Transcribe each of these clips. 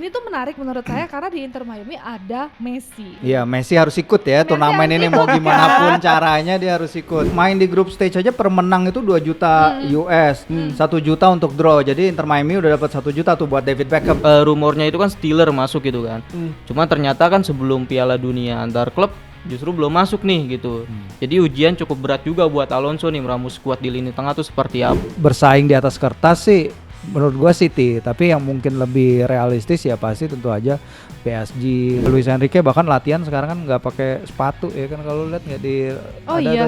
ini tuh menarik menurut saya karena di Inter Miami ada Messi. Iya, Messi harus ikut ya turnamen ini mau gimana pun caranya dia harus ikut. Main di grup stage aja per menang itu 2 juta US, 1 juta untuk draw. Jadi Inter Miami udah dapat 1 juta tuh buat David Beckham. Rumornya itu kan Steeler masuk gitu kan. Cuma ternyata kan sebelum Piala Dunia antar klub justru belum masuk nih gitu. Jadi ujian cukup berat juga buat Alonso nih meramu skuad di lini tengah tuh seperti apa. Bersaing di atas kertas sih menurut gua City, tapi yang mungkin lebih realistis ya pasti tentu aja PSG. Luis Enrique bahkan latihan sekarang kan nggak pakai sepatu ya kan, kalau lihat nggak di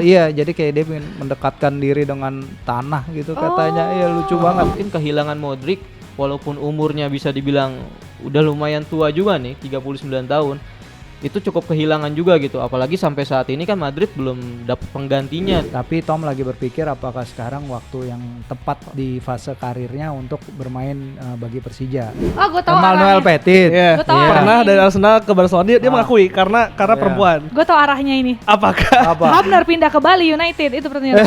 iya jadi kayak dia ingin mendekatkan diri dengan tanah gitu katanya. Iya lucu banget. Mungkin kehilangan Modric walaupun umurnya bisa dibilang udah lumayan tua juga nih 39 tahun. Itu cukup kehilangan juga gitu, apalagi sampai saat ini kan Madrid belum dapat penggantinya. Tapi Tom lagi berpikir apakah sekarang waktu yang tepat di fase karirnya untuk bermain bagi Persija. Gue tahu Emmanuel arahnya. Petit. Gua tahu Pernah arahnya dari ini. Arsenal ke Barcelona dia mengakui karena perempuan. Gue tahu arahnya ini. Apakah? Hapner pindah ke Bali United itu pertanyaan.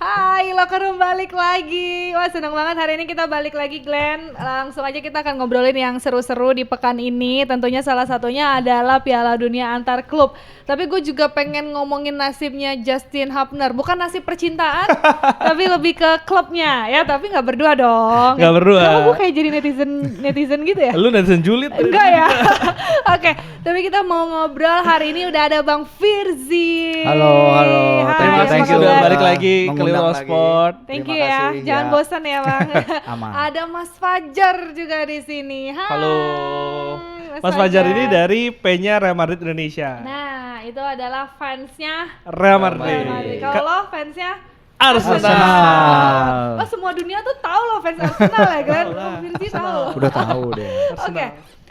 Hai, Locker Room balik lagi. Wah, senang banget hari ini kita balik lagi, Glenn. Langsung aja kita akan ngobrolin yang seru-seru di pekan ini. Tentunya salah satunya adalah Piala Dunia antar klub. Tapi gue juga pengen ngomongin nasibnya Justin Hapner. Bukan nasib percintaan, tapi lebih ke klubnya ya. Tapi nggak berdua dong. Nggak berdua. Kenapa gue kayak jadi netizen gitu ya? Lu netizen julid? Enggak ya. Oke, tapi kita mau ngobrol hari ini udah ada Bang Firzi. Halo. Hai, Thank you apa Sudah kabar? balik lagi ke Mengundang Lilo lagi. Sport. Thank Terima you ya. kasih, Jangan ya. bosan ya, Bang. Aman. Ada Mas Fajar juga di sini. Hai. Halo. Mas Fajar ini dari P-nya Real Madrid Indonesia. Nah, itu adalah fansnya Real Real Madrid. Madrid. Kalau lo fansnya Arsenal. Oh, semua dunia tuh tahu lo fans Arsenal ya kan? Bang Firzi tahu. Udah tahu deh. Oke,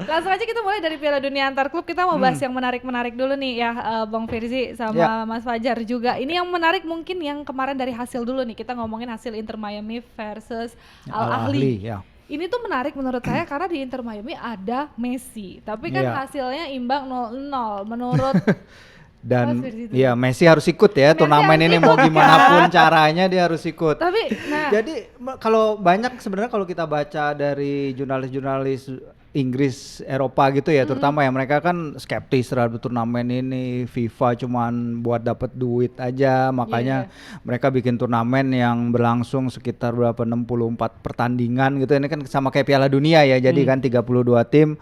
langsung aja kita mulai dari Piala Dunia antar klub. Kita mau bahas yang menarik-menarik dulu nih ya, Bang Firzi sama Mas Fajar juga. Ini yang menarik mungkin yang kemarin dari hasil dulu nih. Kita ngomongin hasil Inter Miami versus Al Ahly. Ya. Ini tuh menarik menurut saya karena di Inter Miami ada Messi. Tapi kan Iya. hasilnya imbang 0-0 menurut Dan Mas Firzi itu. ya Messi harus ikut ya Messi turnamen harus ini ikut, mau gimana pun caranya dia harus ikut. Tapi nah Jadi kalau banyak sebenarnya kalau kita baca dari jurnalis-jurnalis Inggris, Eropa gitu ya, terutama ya mereka kan skeptis terhadap turnamen ini. FIFA cuman buat dapat duit aja, makanya mereka bikin turnamen yang berlangsung sekitar berapa 64 pertandingan gitu. Ini kan sama kayak Piala Dunia ya, jadi kan 32 tim,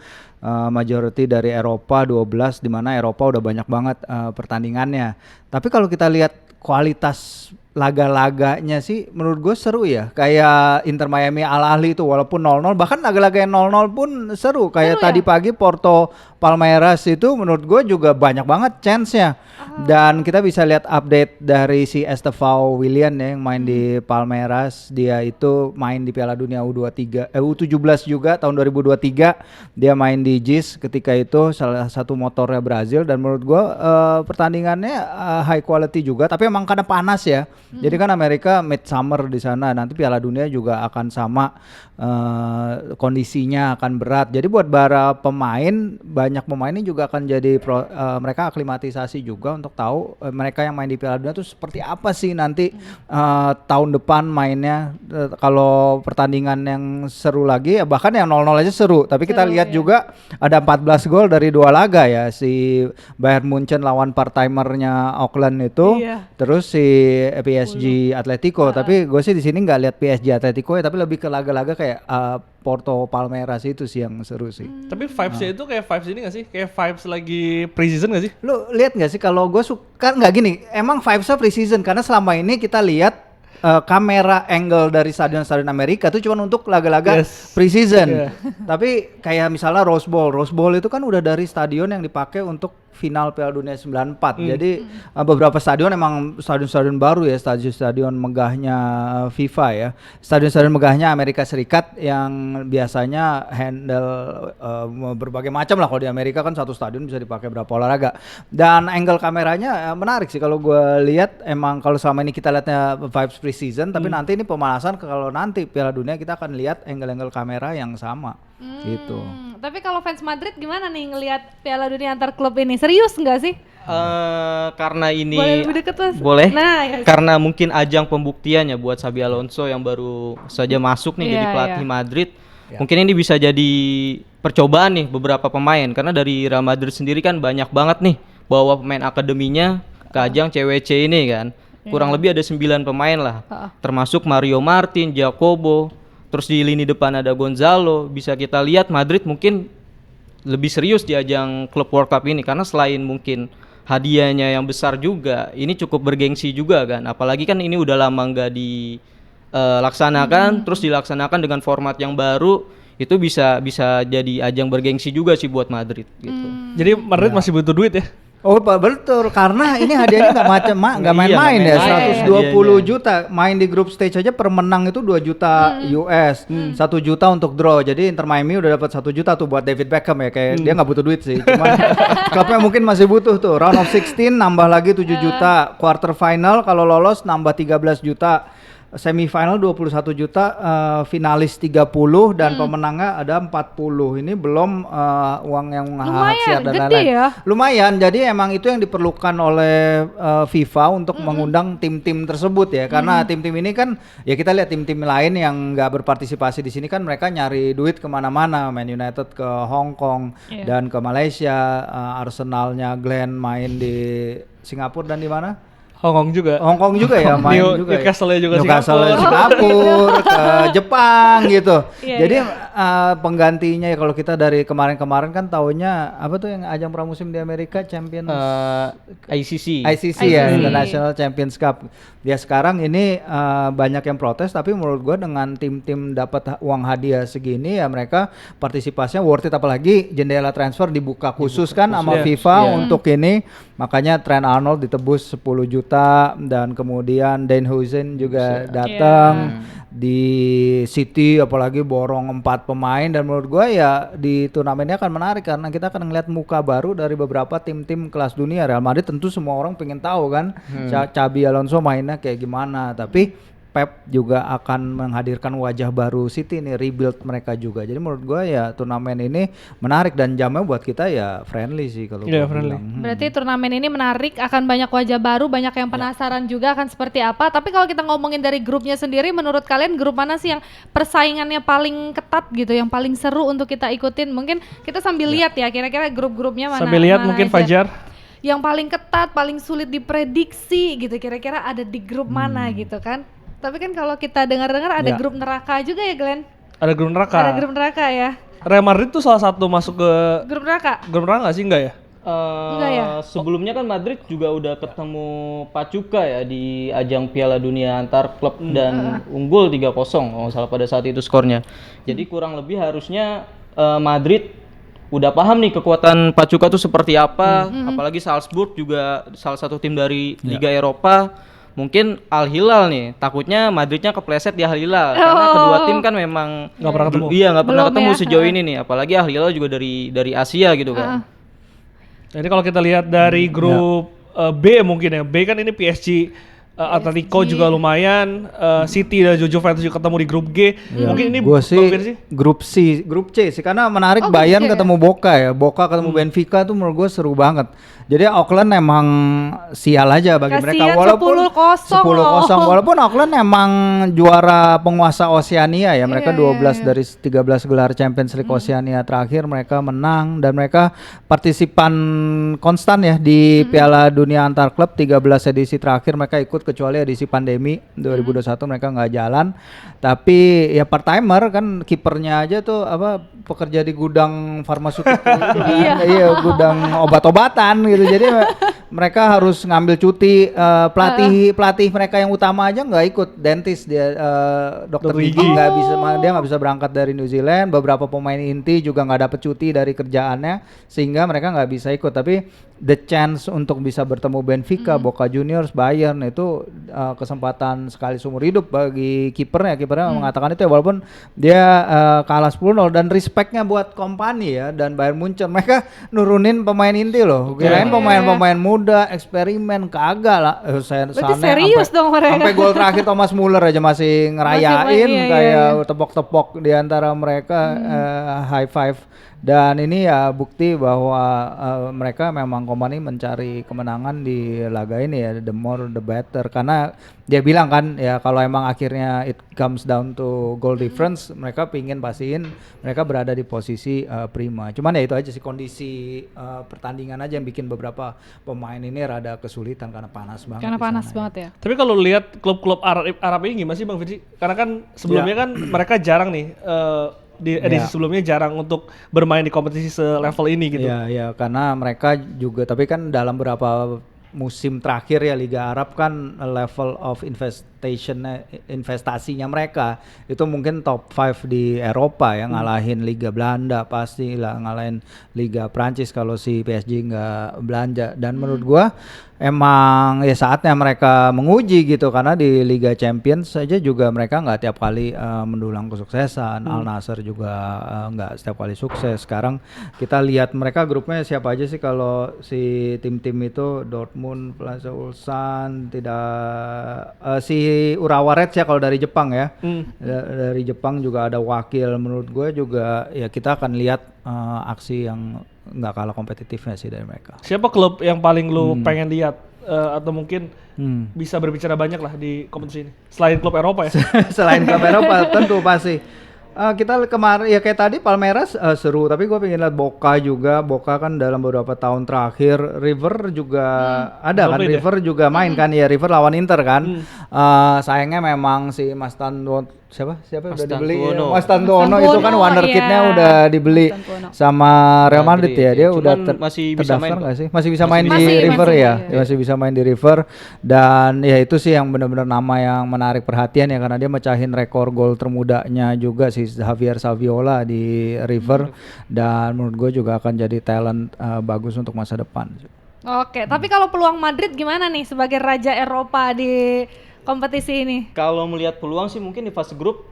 majority dari Eropa 12, di mana Eropa udah banyak banget pertandingannya. Tapi kalau kita lihat kualitas laga-laganya sih menurut gue seru ya, kayak Inter Miami Al Ahly itu walaupun 0-0, bahkan laga-laga yang 0-0 pun seru, kayak Seru tadi ya? pagi Porto Palmeiras itu menurut gue juga banyak banget chance-nya. Dan kita bisa lihat update dari si Estevao Willian ya, yang main di Palmeiras. Dia itu main di Piala Dunia U23 U17 juga tahun 2023. Dia main di JIS ketika itu, salah satu motornya Brazil, dan menurut gua pertandingannya high quality juga, tapi emang karena panas ya. Jadi kan Amerika midsummer di sana, nanti Piala Dunia juga akan sama, kondisinya akan berat. Jadi buat para pemain, banyak pemain ini juga akan jadi mereka aklimatisasi juga untuk tahu mereka yang main di Piala Dunia itu seperti apa sih nanti tahun depan mainnya. Kalau pertandingan yang seru lagi ya, bahkan yang 0-0 aja seru, tapi kita Seru, lihat ya. juga ada 14 gol dari 2 laga ya, si Bayern Munchen lawan part-timernya Auckland itu, Iya. terus si PSG Atletico. Tapi gue sih di sini nggak lihat PSG Atletico ya, tapi lebih ke laga-laga kayak Porto Palmeiras itu sih yang seru sih. Tapi vibes-nya itu kayak vibes ini gak sih? Kayak vibes lagi pre-season gak sih? Lu lihat nggak sih, kalau gue suka nggak gini, emang vibes-nya pre-season karena selama ini kita lihat kamera angle dari stadion-stadion Amerika itu cuma untuk laga-laga pre-season. Tapi kayak misalnya Rose Bowl itu kan udah dari stadion yang dipakai untuk final Piala Dunia 94. Jadi beberapa stadion emang stadion-stadion baru ya, stadion-stadion megahnya FIFA ya. Stadion-stadion megahnya Amerika Serikat yang biasanya handle berbagai macam lah. Kalau di Amerika kan satu stadion bisa dipakai berapa olahraga. Dan angle kameranya menarik sih kalau gue lihat. Emang kalau selama ini kita lihatnya vibes pre-season, tapi nanti ini pemanasan, kalau nanti Piala Dunia kita akan lihat angle-angle kamera yang sama gitu. Tapi kalau fans Madrid gimana nih ngelihat Piala Dunia antar klub ini? Serius nggak sih? Karena ini Boleh lebih deket, Mas? boleh. Nah, ya. Karena mungkin ajang pembuktiannya buat Xabi Alonso yang baru saja masuk nih jadi Iya, pelatih iya. Madrid. Mungkin ini bisa jadi percobaan nih beberapa pemain karena dari Real Madrid sendiri kan banyak banget nih bawa pemain akademinya ke ajang CWC ini kan. Kurang lebih ada 9 pemain lah. Termasuk Mario Martin, Jacobo, terus di lini depan ada Gonzalo. Bisa kita lihat Madrid mungkin lebih serius di ajang Club World Cup ini karena selain mungkin hadiahnya yang besar juga, ini cukup bergengsi juga kan. Apalagi kan ini udah lama nggak dilaksanakan, terus dilaksanakan dengan format yang baru, itu bisa jadi ajang bergengsi juga sih buat Madrid gitu. Jadi Madrid masih butuh duit ya. Oh betul, karena ini hadiahnya nggak nggak main-main ya, main-main 120 hadiahnya. juta main di grup stage aja per menang itu 2 juta US, 1 juta untuk draw. Jadi Inter Miami udah dapat 1 juta tuh buat David Beckham ya, kayak dia nggak butuh duit sih, cuman klubnya mungkin masih butuh tuh. Round of 16 nambah lagi 7 juta, quarter final kalau lolos nambah 13 juta. Semifinal 21 juta, finalis 30 dan pemenangnya ada 40. Ini belum uang yang hasiat dan gede lain-lain. ya. Lumayan, jadi emang itu yang diperlukan oleh FIFA untuk mengundang tim-tim tersebut ya. Karena tim-tim ini kan ya kita lihat tim-tim lain yang nggak berpartisipasi di sini kan mereka nyari duit kemana-mana. Man United ke Hong Kong dan ke Malaysia, Arsenalnya Glenn main di Singapura dan di mana? Hong Kong juga. Hong Kong juga ya main juga. Newcastle-nya juga Newcastle Singapura, ke Jepang gitu. Jadi penggantinya ya kalau kita dari kemarin-kemarin kan taunya apa tuh yang ajang pramusim di Amerika Champions ICC ya, International Champions Cup. Ya sekarang ini banyak yang protes tapi menurut gua dengan tim-tim dapat uang hadiah segini ya mereka partisipasinya worth it, apalagi jendela transfer dibuka khusus kan sama FIFA untuk ini. Makanya Trent Arnold ditebus 10 juta dan kemudian Dan Huzin juga datang di City, apalagi borong 4 pemain. Dan menurut gua ya di turnamennya akan menarik karena kita akan ngeliat muka baru dari beberapa tim-tim kelas dunia. Real Madrid tentu semua orang pengen tahu kan Xabi Alonso mainnya kayak gimana, tapi Pep juga akan menghadirkan wajah baru City nih, rebuild mereka juga. Jadi menurut gua ya turnamen ini menarik dan jamnya buat kita ya friendly sih kalau gua bilang. Berarti turnamen ini menarik, akan banyak wajah baru, banyak yang penasaran juga akan seperti apa. Tapi kalau kita ngomongin dari grupnya sendiri, menurut kalian grup mana sih yang persaingannya paling ketat gitu, yang paling seru untuk kita ikutin? Mungkin kita sambil lihat ya kira-kira grup-grupnya mana. Sambil lihat mungkin aja Fajar. yang paling ketat, paling sulit diprediksi gitu, kira-kira ada di grup mana gitu kan. Tapi kan kalau kita dengar-dengar ada grup neraka juga ya Glenn? Ada grup neraka. Ada grup neraka ya? Real Madrid tuh salah satu masuk ke Grup neraka? grup neraka nggak sih, enggak ya? Enggak ya? Sebelumnya kan Madrid juga udah ketemu Pachuca ya di ajang Piala Dunia antar klub dan unggul 3-0 kalau nggak salah pada saat itu skornya. Jadi kurang lebih harusnya Madrid udah paham nih kekuatan Pachuca tuh seperti apa. Apalagi Salzburg juga salah satu tim dari Liga Eropa. Mungkin Al Hilal nih, takutnya Madridnya kepleset di Al Hilal karena kedua tim kan memang nggak pernah ketemu. Iya, nggak pernah Belum ketemu ya? sejauh ini nih. Apalagi Al Hilal juga dari Asia gitu kan. Jadi kalau kita lihat dari grup B mungkin ya, B kan ini PSG, Atletico juga lumayan, City dan Juventus juga ketemu di grup G. Mungkin ini Gua Bang Firzi? sih grup C sih karena menarik. Bayern ketemu Boca ya, Boca ketemu Benfica tuh menurut gue seru banget. Jadi Auckland emang sial aja bagi mereka, Kasian, walaupun 10-0 walaupun Auckland emang juara penguasa Oceania ya, mereka 12 dari 13 gelar Champions League Oceania terakhir mereka menang dan mereka partisipan konstan ya di Piala Dunia antar klub 13 edisi terakhir mereka ikut, kecuali edisi pandemi 2021 mereka nggak jalan. Tapi ya part timer kan, kipernya aja tuh apa pekerja di gudang farmaseutika gitu kan. Iya, gudang obat-obatan gitu. Jadi mereka harus ngambil cuti, pelatih mereka yang utama aja nggak ikut, dentist dia, dokter gigi nggak bisa, dia nggak bisa berangkat dari New Zealand. Beberapa pemain inti juga nggak dapet cuti dari kerjaannya sehingga mereka nggak bisa ikut. Tapi the chance untuk bisa bertemu Benfica, Boca Juniors, Bayern itu kesempatan sekali seumur hidup bagi kipernya. Kipernya mengatakan itu ya, walaupun dia kalah 10-0 dan respectnya buat Kompany ya dan Bayern Munchen, mereka nurunin pemain inti loh. Kirain pemain-pemain muda eksperimen, kagak lah. Berarti serius dong mereka. Sampai gol terakhir Thomas Muller aja masih ngerayain, kayak tepok-tepok di antara mereka, high five Dan ini ya bukti bahwa mereka memang Kompany mencari kemenangan di laga ini ya, the more the better, karena dia bilang kan ya kalau emang akhirnya it comes down to goal difference, mereka pingin pastiin mereka berada di posisi prima. Cuman ya itu aja sih kondisi pertandingan aja yang bikin beberapa pemain ini rada kesulitan karena panas banget. Karena panas banget ya. Tapi kalau lihat klub-klub Arab ini gimana sih Bang Fitri? Karena kan sebelumnya kan mereka jarang nih di edisi sebelumnya jarang untuk bermain di kompetisi selevel ini gitu. Iya, karena mereka juga, tapi kan dalam beberapa musim terakhir ya Liga Arab kan level of investasinya mereka itu mungkin top 5 di Eropa ya, ngalahin Liga Belanda pasti lah, ngalahin Liga Prancis kalau si PSG nggak belanja. Dan menurut gua emang ya saatnya mereka menguji gitu, karena di Liga Champions saja juga mereka nggak tiap kali mendulang kesuksesan. Al Nassr juga nggak setiap kali sukses. Sekarang kita lihat mereka grupnya siapa aja sih kalau si tim-tim itu, Dortmund, Plaza Ulsan, tidak si Urawa Reds ya kalau dari Jepang ya. Dari Jepang juga ada wakil. Menurut gue juga ya kita akan lihat aksi yang nggak kalah kompetitifnya sih dari mereka. Siapa klub yang paling lu pengen lihat atau mungkin bisa berbicara banyak lah di kompetisi ini selain klub Eropa ya? Selain klub Eropa tentu pasti. Kita kemarin ya kayak tadi Palmeiras seru, tapi gue pengen lihat Boca juga. Boca kan dalam beberapa tahun terakhir, River juga ada kan, River juga main kan ya, River lawan Inter kan. Sayangnya memang si siapa udah dibeli ya? Mas Tantuono itu kan wonderkidnya udah dibeli sama Real Madrid ya. Dia udah masih bisa main nggak sih? Masih bisa main di River ya. Masih bisa main di River. Dan ya itu sih yang benar-benar nama yang menarik perhatian ya, karena dia mecahin rekor gol termudanya juga si Javier Saviola di River. Dan menurut gue juga akan jadi talent bagus untuk masa depan. Oke, tapi kalau peluang Madrid gimana nih sebagai raja Eropa di kompetisi ini? Kalau melihat peluang sih mungkin di fase grup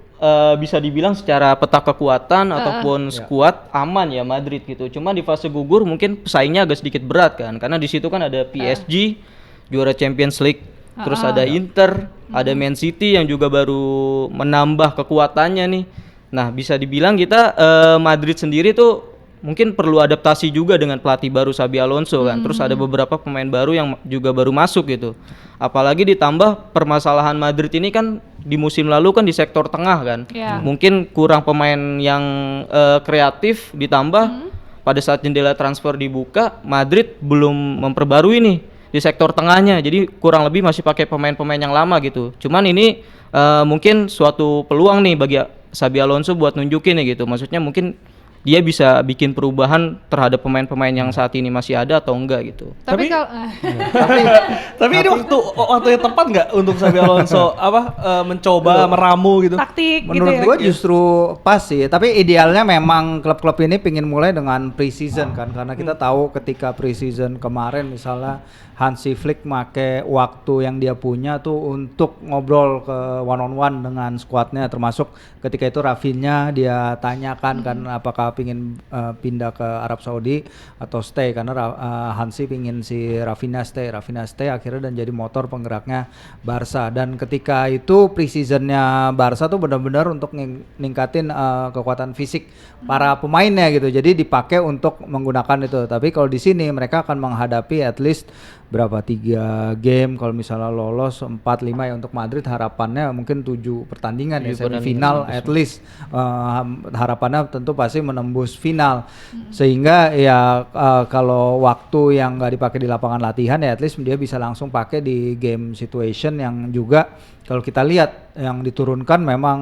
bisa dibilang secara peta kekuatan ataupun skuad aman ya Madrid gitu. Cuma di fase gugur mungkin pesaingnya agak sedikit berat kan, karena di situ kan ada PSG juara Champions League, terus ada Inter, ada Man City yang juga baru menambah kekuatannya nih. Nah bisa dibilang kita Madrid sendiri tuh mungkin perlu adaptasi juga dengan pelatih baru Xabi Alonso kan. Terus ada beberapa pemain baru yang juga baru masuk gitu. Apalagi ditambah permasalahan Madrid ini kan di musim lalu kan di sektor tengah kan. Mungkin kurang pemain yang kreatif, ditambah pada saat jendela transfer dibuka Madrid belum memperbarui nih di sektor tengahnya. Jadi kurang lebih masih pakai pemain-pemain yang lama gitu. Cuman ini mungkin suatu peluang nih bagi Xabi Alonso buat nunjukin ya gitu. Maksudnya mungkin dia bisa bikin perubahan terhadap pemain-pemain yang saat ini masih ada atau enggak gitu. Tapi ini waktu yang tepat nggak untuk Xabi Alonso mencoba meramu gitu? Taktik menurut gitu ya. gue justru pas sih, tapi idealnya memang klub-klub ini pingin mulai dengan pre-season kan, karena kita tahu ketika pre-season kemarin misalnya Hansi Flick make waktu yang dia punya tuh untuk ngobrol ke one on one dengan skuadnya, termasuk ketika itu Rafinha dia tanyakan kan apakah pingin pindah ke Arab Saudi atau stay, karena Hansi pingin si Rafinha stay akhirnya dan jadi motor penggeraknya Barca. Dan ketika itu pre-seasonnya Barca tuh benar-benar untuk ningkatin kekuatan fisik para pemainnya gitu, jadi dipakai untuk menggunakan itu. Tapi kalau di sini mereka akan menghadapi at least berapa 3 game kalau misalnya lolos 4-5 ya untuk Madrid, harapannya mungkin 7 pertandingan ya semifinal at least. Harapannya tentu pasti menembus final, sehingga ya kalau waktu yang nggak dipakai di lapangan latihan ya at least dia bisa langsung pakai di game situation. Yang juga kalau kita lihat yang diturunkan memang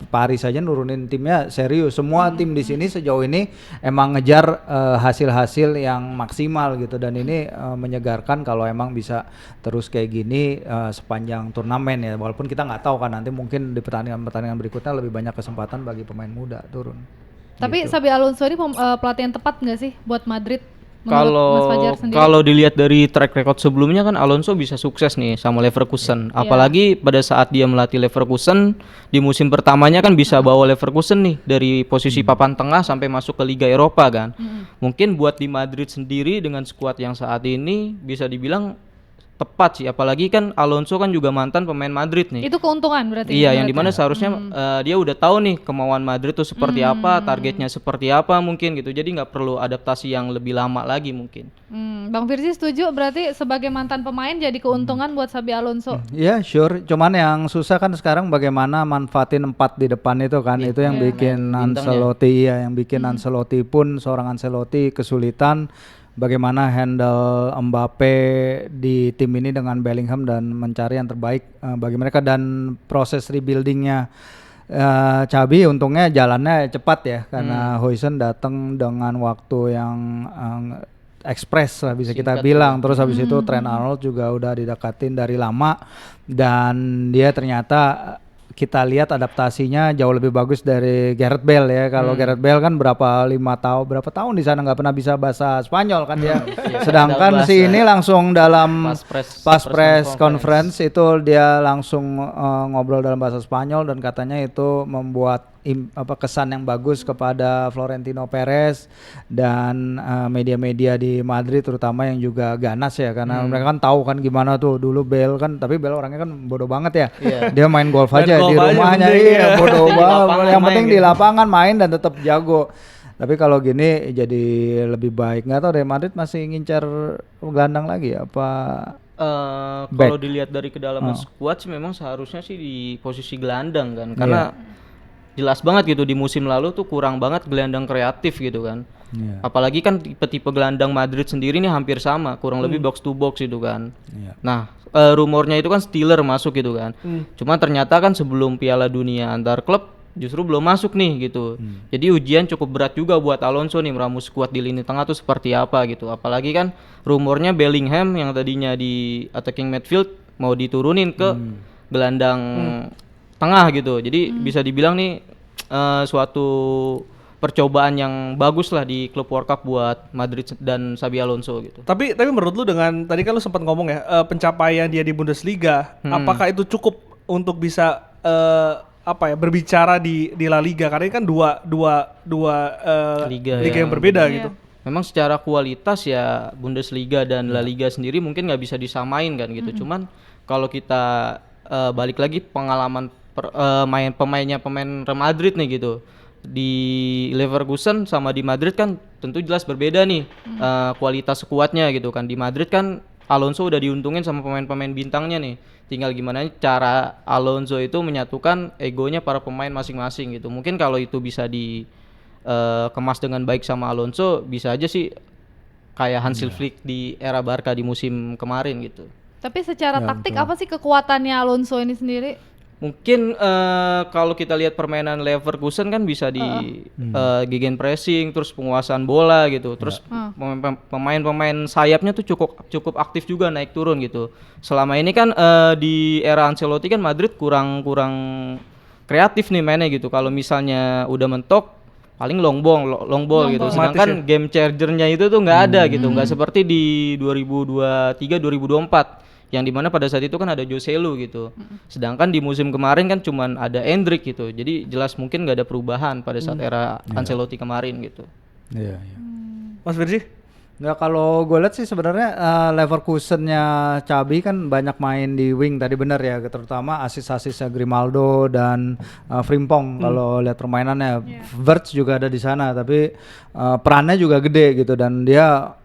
Paris saja nurunin timnya serius. Semua tim di sini sejauh ini emang ngejar hasil-hasil yang maksimal gitu, dan ini menyegarkan kalau emang bisa terus kayak gini sepanjang turnamen ya. Walaupun kita nggak tahu kan nanti mungkin di pertandingan berikutnya lebih banyak kesempatan bagi pemain muda turun. Tapi Xabi Alonso ini pelatih yang tepat nggak sih buat Madrid? Kalau dilihat dari track record sebelumnya kan Alonso bisa sukses nih sama Leverkusen. Apalagi pada saat dia melatih Leverkusen di musim pertamanya kan bisa bawa Leverkusen nih dari posisi papan tengah sampai masuk ke Liga Eropa kan. Mungkin buat di Madrid sendiri dengan skuad yang saat ini bisa dibilang tepat sih, apalagi kan Alonso kan juga mantan pemain Madrid nih. Itu keuntungan berarti. Iya, yang dimana seharusnya dia udah tahu nih kemauan Madrid tuh seperti apa, targetnya seperti apa mungkin gitu. Jadi nggak perlu adaptasi yang lebih lama lagi mungkin. Bang Firzi setuju berarti sebagai mantan pemain jadi keuntungan buat Xabi Alonso. Iya, sure. Cuman yang susah kan sekarang bagaimana manfaatin 4 di depan itu kan. Itu yang bikin Ancelotti, yang bikin Ancelotti pun seorang Ancelotti kesulitan bagaimana handle Mbappe di tim ini dengan Bellingham dan mencari yang terbaik bagi mereka, dan proses rebuildingnya Xabi untungnya jalannya cepat ya, karena Huijsen datang dengan waktu yang ekspres lah bisa kita bilang. Terus habis itu Trent Arnold juga udah didekatin dari lama, dan dia ternyata kita lihat adaptasinya jauh lebih bagus dari Gareth Bale ya. Kalau Gareth Bale kan berapa tahun di sana nggak pernah bisa bahasa Spanyol kan dia. Sedangkan si ini langsung dalam pas press conference itu dia langsung ngobrol dalam bahasa Spanyol, dan katanya itu membuat kesan yang bagus kepada Florentino Perez dan media-media di Madrid terutama yang juga ganas ya, karena mereka kan tahu kan gimana tuh dulu Bale kan, tapi Bale orangnya kan bodoh banget ya. Dia main golf aja di rumahnya, bodoh banget. Yang penting di lapangan main dan tetap jago. Tapi kalau gini jadi lebih baik. Nggak tahu deh, Madrid masih ngincar gelandang lagi apa? Kalau dilihat dari kedalaman squad sih memang seharusnya sih di posisi gelandang kan, karena jelas banget gitu di musim lalu tuh kurang banget gelandang kreatif gitu kan. Apalagi kan tipe-tipe gelandang Madrid sendiri nih hampir sama, kurang lebih box to box gitu kan. Nah, rumornya itu kan Stiller masuk gitu kan. Cuma ternyata kan sebelum Piala Dunia antar klub justru belum masuk nih gitu. Jadi ujian cukup berat juga buat Alonso nih meramu skuad di lini tengah tuh seperti apa gitu. Apalagi kan rumornya Bellingham yang tadinya di attacking midfield mau diturunin ke gelandang tengah gitu. Jadi bisa dibilang nih suatu percobaan yang bagus lah di klub World Cup buat Madrid dan Xabi Alonso gitu. Tapi menurut lu dengan tadi kan lu sempat ngomong ya pencapaian dia di Bundesliga, apakah itu cukup untuk bisa berbicara di La Liga, karena ini kan dua liga yang berbeda gitu. Memang secara kualitas ya Bundesliga dan La Liga sendiri mungkin nggak bisa disamain kan gitu. Cuman kalau kita balik lagi pengalaman pemain Real Madrid nih gitu, di Leverkusen sama di Madrid kan tentu jelas berbeda nih kualitas skuadnya gitu kan. Di Madrid kan Alonso udah diuntungin sama pemain-pemain bintangnya nih, tinggal gimana cara Alonso itu menyatukan egonya para pemain masing-masing gitu. Mungkin kalau itu bisa dikemas dengan baik sama Alonso, bisa aja sih kayak Hansi Flick di era Barca di musim kemarin gitu. Tapi secara taktik apa sih kekuatannya Alonso ini sendiri? Mungkin kalau kita lihat permainan Leverkusen kan bisa di gegen pressing, terus penguasaan bola gitu, terus pemain-pemain sayapnya tuh cukup aktif juga naik turun gitu. Selama ini kan di era Ancelotti kan Madrid kurang kreatif nih mainnya gitu. Kalau misalnya udah mentok paling long ball gitu. Sedangkan game changer-nya itu tuh nggak ada gitu, nggak seperti di 2023-2024. Yang dimana pada saat itu kan ada Joselu gitu. Sedangkan di musim kemarin kan cuman ada Endrick gitu. Jadi jelas mungkin nggak ada perubahan pada saat era Ancelotti kemarin gitu. Iya. Mas Firzi? Ya kalau gue lihat sih sebenarnya Leverkusennya Xabi kan banyak main di wing tadi, benar ya, terutama asis-asisnya Grimaldo dan Frimpong. Kalau lihat permainannya, Wirtz juga ada di sana, tapi perannya juga gede gitu, dan dia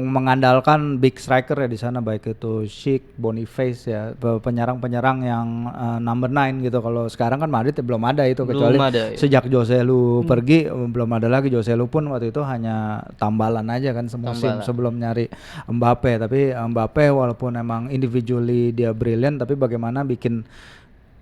mengandalkan big striker ya di sana, baik itu Schick, Boniface ya, penyerang-penyerang yang number 9 gitu. Kalau sekarang kan Madrid belum ada itu, kecuali sejak Joselu pergi belum ada lagi. Joselu pun waktu itu hanya tambalan aja kan semusim sebelum nyari Mbappe. Tapi Mbappe walaupun emang individually dia brilliant, tapi bagaimana bikin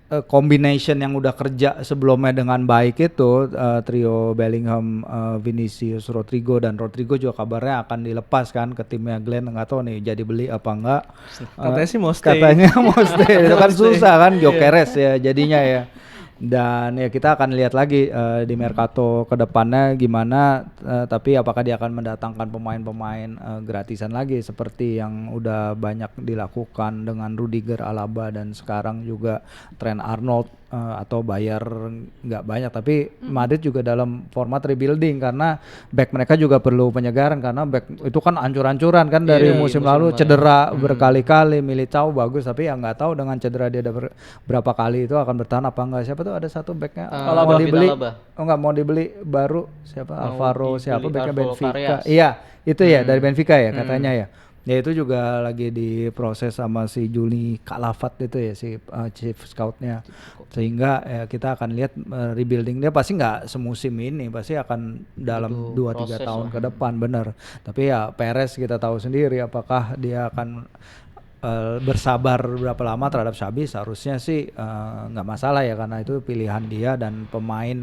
combination yang udah kerja sebelumnya dengan baik itu, trio Bellingham, Vinicius, Rodrigo, dan Rodrigo juga kabarnya akan dilepas kan ke timnya Glenn. Nggak tahu nih jadi beli apa enggak. Katanya sih mau stay. Katanya mau stay. Itu kan susah kan, Gyökeres ya jadinya ya. Dan ya kita akan lihat lagi di Mercato ke depannya gimana, tapi apakah dia akan mendatangkan pemain-pemain gratisan lagi seperti yang udah banyak dilakukan dengan Rudiger, Alaba, dan sekarang juga Trent Arnold. atau bayar nggak banyak, tapi Madrid juga dalam format rebuilding karena back mereka juga perlu penyegaran karena back itu kan ancur-ancuran kan dari musim lalu cedera berkali-kali. Militao bagus tapi ya nggak tahu dengan cedera dia berapa kali itu akan bertahan apa enggak. Siapa tuh ada satu backnya mau dibeli, nggak mau dibeli baru siapa Alvaro siapa backnya Benfica, iya itu ya dari Benfica ya katanya ya. Ya itu juga lagi diproses sama si Juli Kalafat itu ya si chief scoutnya, sehingga ya kita akan lihat rebuilding dia pasti nggak semusim ini, pasti akan dalam 2-3 tahun ke depan bener. Tapi ya Perez kita tahu sendiri apakah dia akan bersabar berapa lama terhadap Xabi. Seharusnya sih nggak masalah ya karena itu pilihan dia dan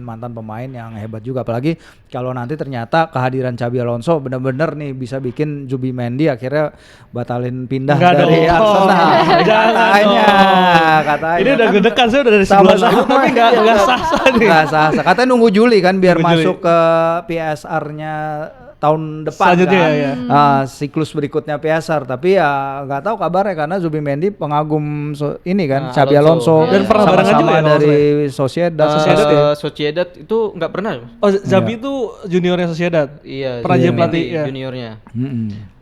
mantan pemain yang hebat juga, apalagi kalau nanti ternyata kehadiran Xabi Alonso bener-bener nih bisa bikin Zubimendi akhirnya batalin pindah dari Arsenal. Katanya ini udah gedekan, saya udah dari sebelah sana tapi nggak sah nih. Nggak sah. Katanya nunggu Juli kan biar masuk ke PSR-nya tahun depan kan, siklus berikutnya PSR. Tapi ya nggak tahu kabarnya karena Zubimendi pengagum ini kan Xabi Alonso dan pernah barengan juga dari Sociedad itu nggak pernah. Oh Xabi itu juniornya Sociedad. Iya. Pernah jadi pelatih juniornya.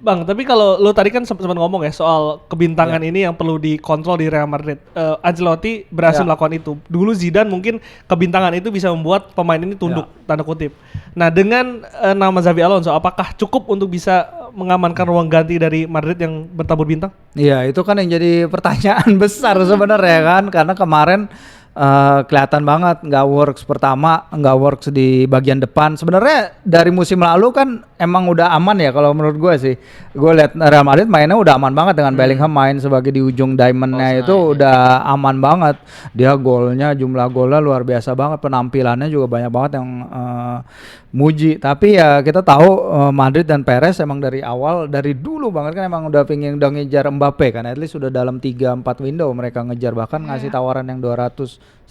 Bang, tapi kalau lo tadi kan sempat ngomong ya soal kebintangan ini yang perlu dikontrol di Real Madrid. Ancelotti berhasil melakukan itu. Dulu Zidane mungkin kebintangan itu bisa membuat pemain ini tunduk tanda kutip. Nah dengan nama Xabi Alonso, apakah cukup untuk bisa mengamankan ruang ganti dari Madrid yang bertabur bintang? Iya itu kan yang jadi pertanyaan besar sebenarnya kan, karena kemarin kelihatan banget nggak works pertama, nggak works di bagian depan. Sebenarnya dari musim lalu kan emang udah aman ya kalau menurut gue sih. Gue lihat Real Madrid mainnya udah aman banget dengan Bellingham main sebagai di ujung diamondnya itu udah aman banget. Dia jumlah golnya luar biasa banget, penampilannya juga banyak banget yang muji. Tapi ya kita tahu Madrid dan Perez emang dari awal dari dulu banget kan emang udah ngejar Mbappe kan. At least udah dalam 3-4 window mereka ngejar, bahkan ngasih tawaran yang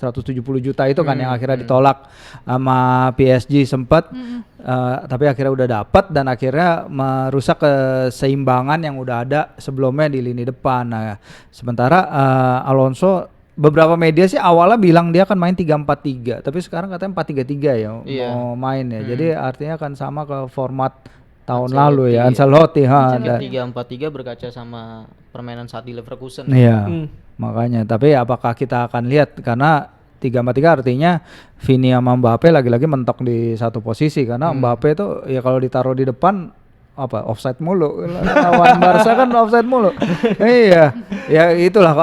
170 juta itu kan yang akhirnya ditolak sama PSG sempat. Tapi akhirnya udah dapat dan akhirnya merusak keseimbangan yang udah ada sebelumnya di lini depan. Nah, sementara Alonso beberapa media sih awalnya bilang dia akan main 3-4-3, tapi sekarang katanya 4-3-3 ya mau main ya. Jadi artinya akan sama ke format tahun lalu ya Ancelotti. 3-4-3 berkaca sama permainan saat di Leverkusen. Iya. Makanya, tapi apakah kita akan lihat karena 3-4-3 artinya Vini sama Mbappe lagi-lagi mentok di satu posisi karena Mbappe itu ya kalau ditaruh di depan offside mulu. Lawan Barca kan offside mulu. Iya. Ya itulah